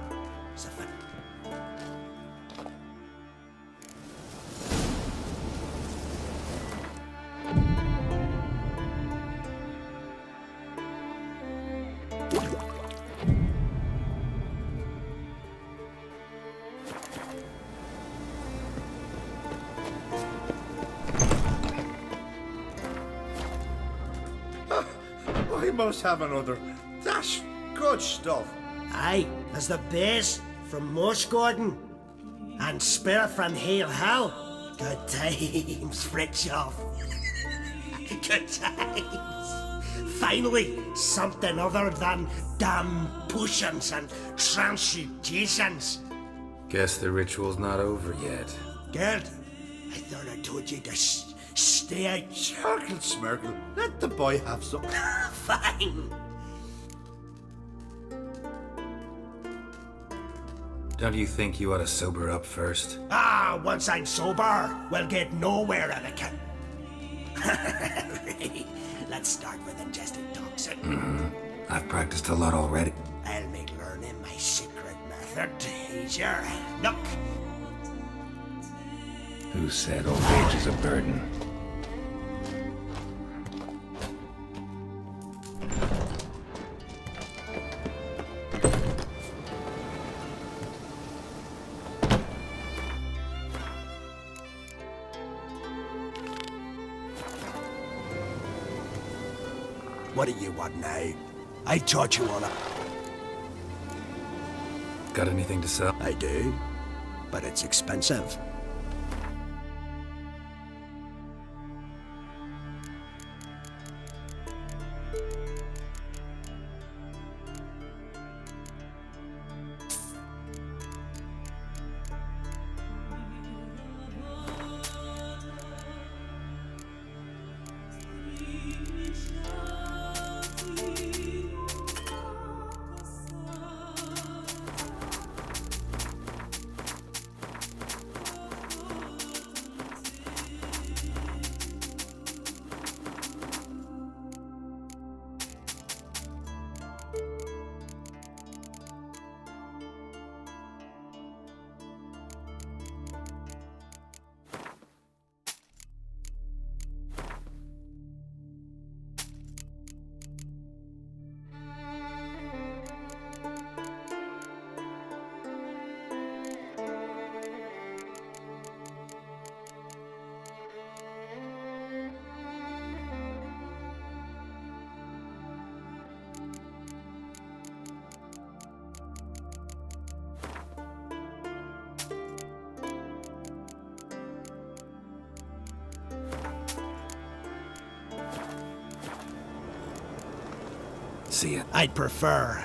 We must have another. That's good stuff. Aye, as the base from Mosh Gordon and Spirit from Hale Hell. Good times, Fritjof. Good times. Finally, something other than damn potions and transmutations. Guess the ritual's not over yet. Good. I thought I told you to stay out. Smirkle, Smirkle. Let the boy have some. Fine. Don't you think you ought to sober up first? Once I'm sober, we'll get nowhere at it. Let's start with ingesting toxin. I've practiced a lot already. I'll make learning my secret method easier. Look. Who said old age is a burden? What do you want now? I taught you all up. Got anything to sell? I do, but it's expensive. See ya. I'd prefer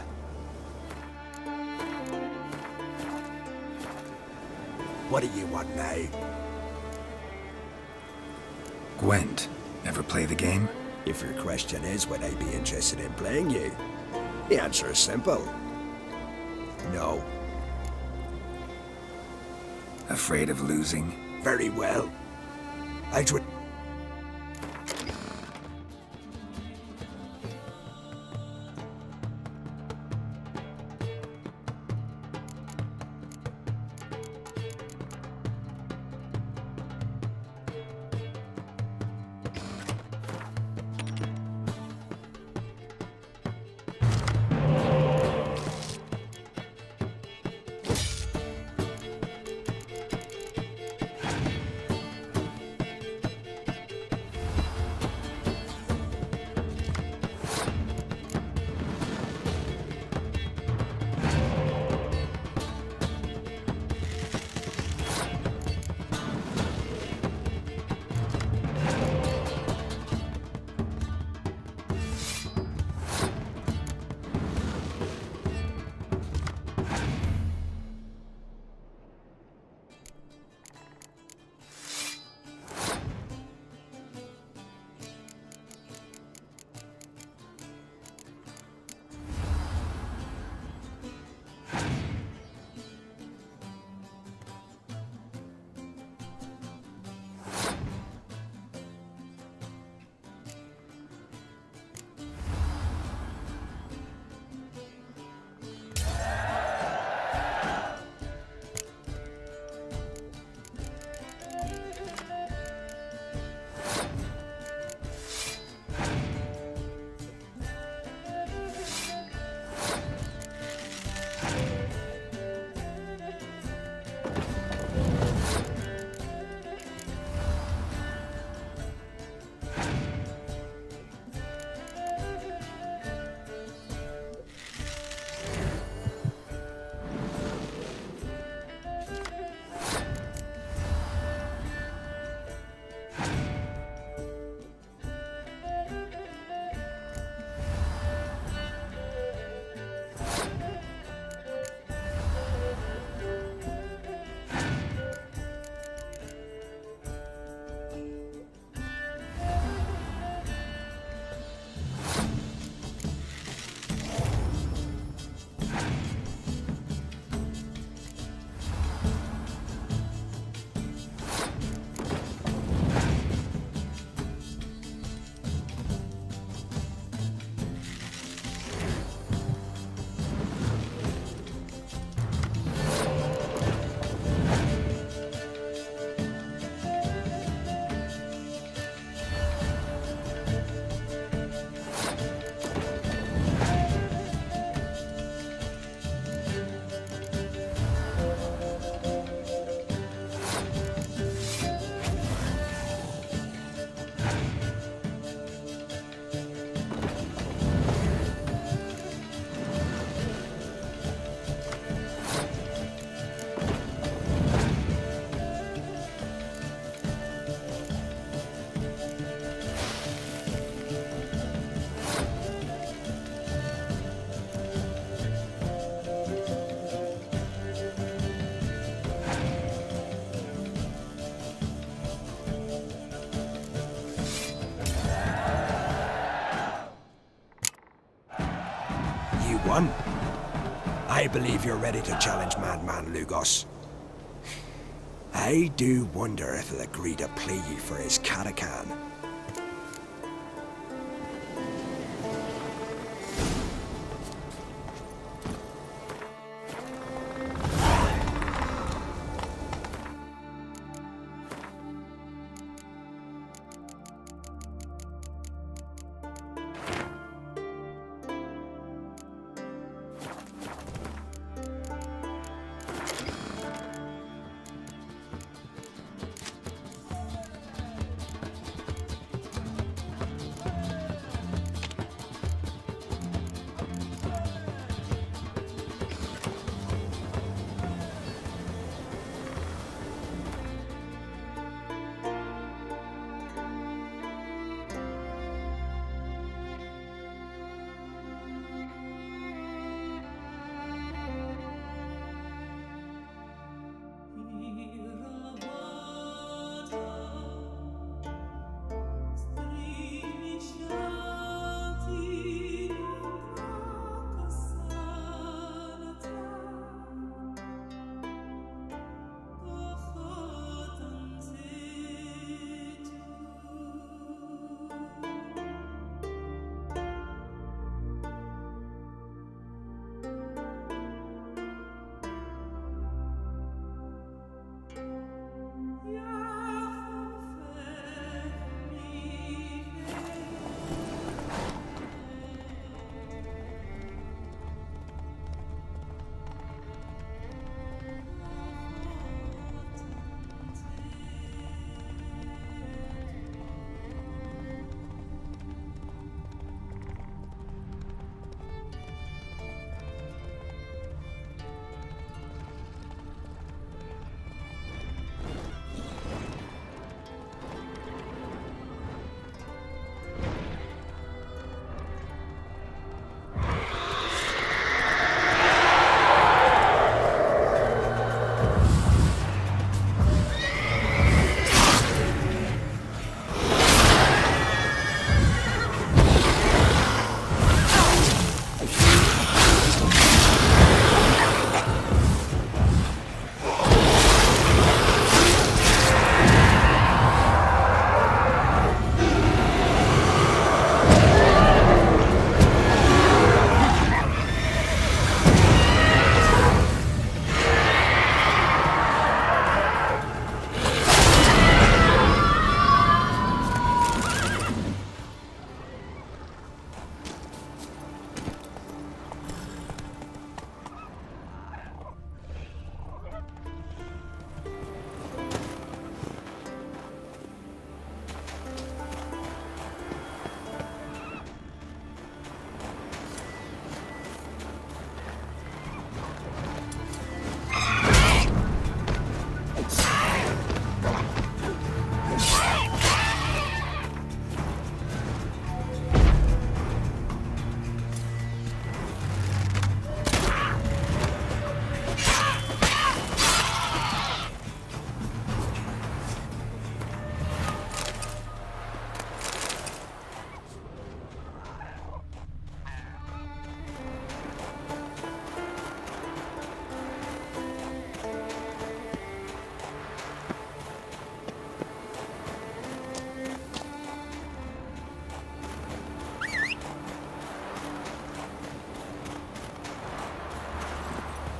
What do you want now? Gwent. Ever play the game? If your question is would I be interested in playing you, the answer is simple. No. Afraid of losing? Very well. I would... One, I believe you're ready to challenge Madman Lugos. I do wonder if he'll agree to play you for his Catacan.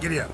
Giddy up.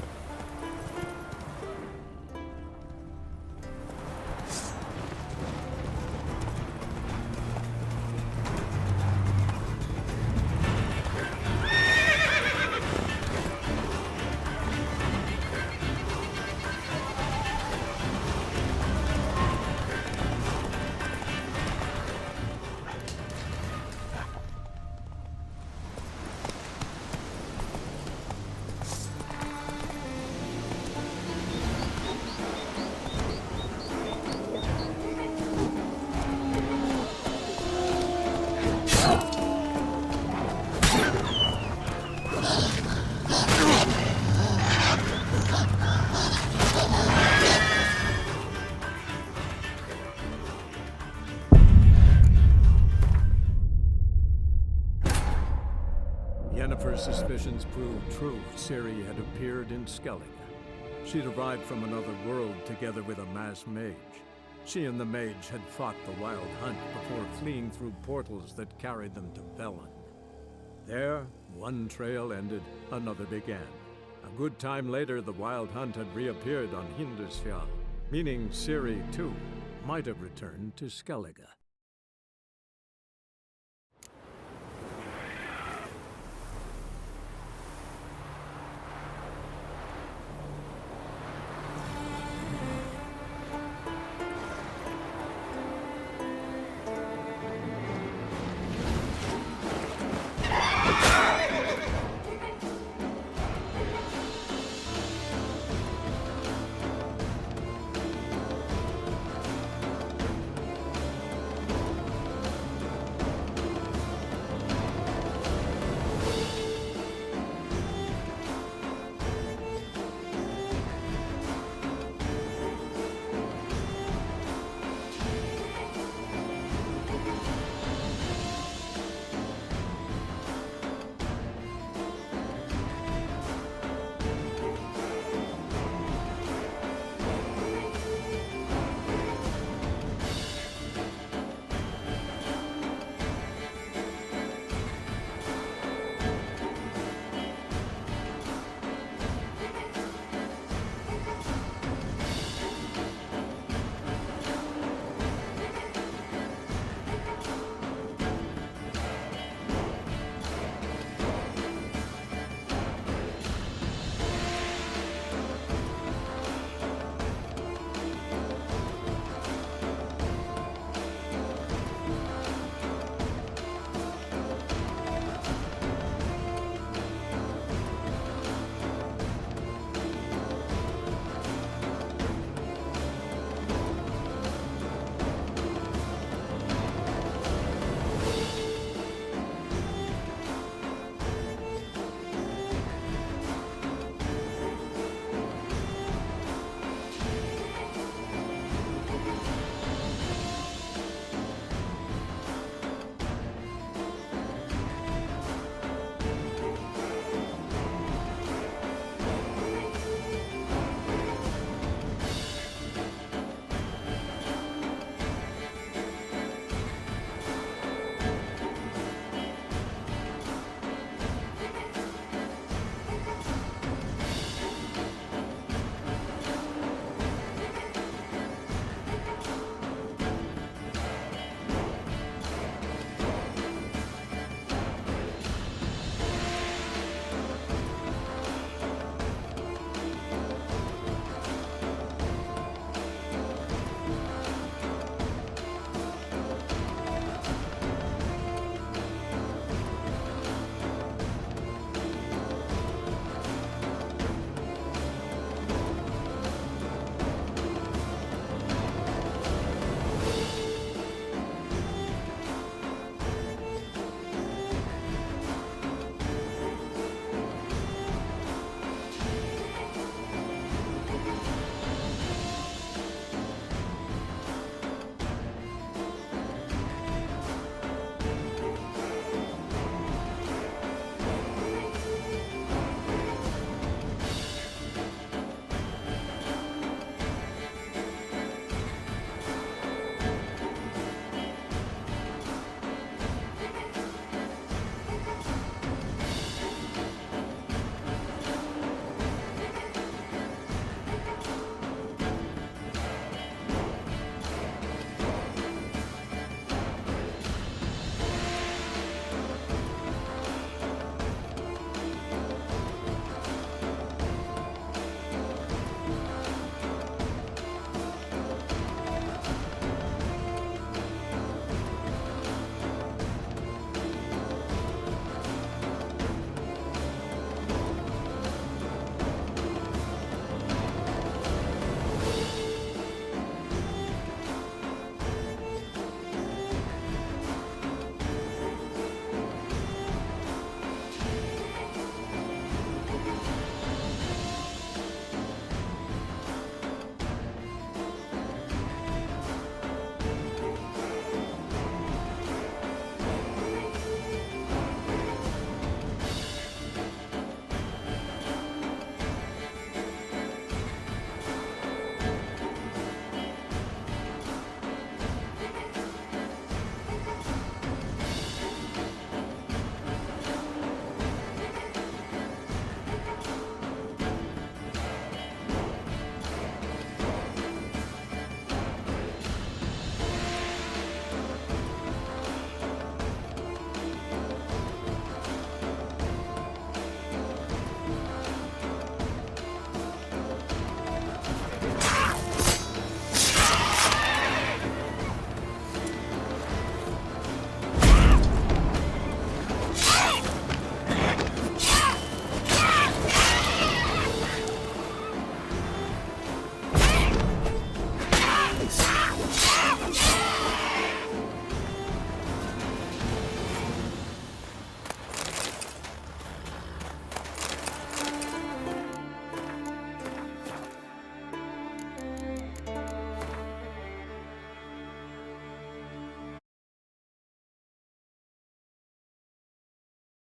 Yennefer's suspicions proved true. Ciri had appeared in Skellige. She'd arrived from another world together with a masked mage. She and the mage had fought the Wild Hunt before fleeing through portals that carried them to Velen. There, one trail ended, another began. A good time later, the Wild Hunt had reappeared on Hindusfjall, meaning Ciri, too, might have returned to Skellige.